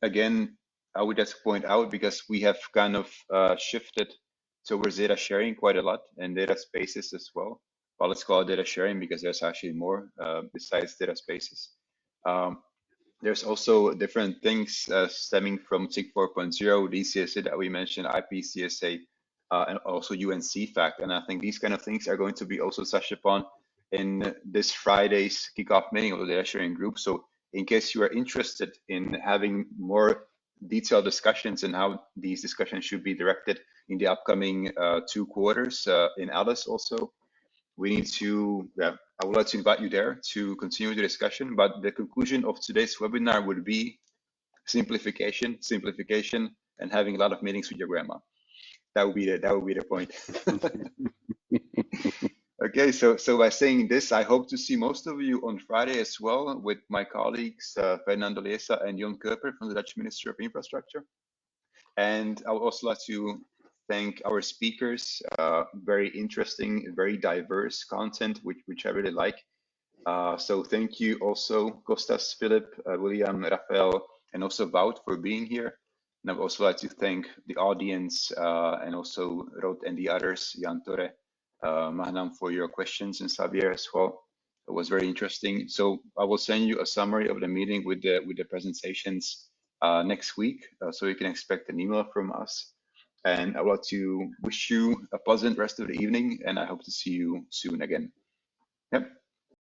again, I would just point out, because we have kind of shifted towards data sharing quite a lot, and data spaces as well. Well, let's call it data sharing because there's actually more besides data spaces. There's also different things stemming from SIG 4.0, DCSA that we mentioned, IPCSA, and also UNCFACT. And I think these kind of things are going to be also touched upon in this Friday's kickoff meeting of the data sharing group. So in case you are interested in having more detailed discussions and how these discussions should be directed in the upcoming 2 quarters in Alice also, we need to, I would like to invite you there to continue the discussion, but the conclusion of today's webinar would be simplification, and having a lot of meetings with your grandma. That would be the point. Okay, so by saying this, I hope to see most of you on Friday as well with my colleagues, Fernando Lesa and Jon Kuiper from the Dutch Ministry of Infrastructure. And I would also like to thank our speakers, very interesting, very diverse content, which I really like. So thank you also, Kostas, Philip, William, Rafael, and also Wout for being here. And I would also like to thank the audience and also Rod and the others, Jan Tore, Mahnam, for your questions, and Xavier as well. It was very interesting. So I will send you a summary of the meeting with the presentations next week, so you can expect an email from us. And I would like to wish you a pleasant rest of the evening, and I hope to see you soon again. Yep.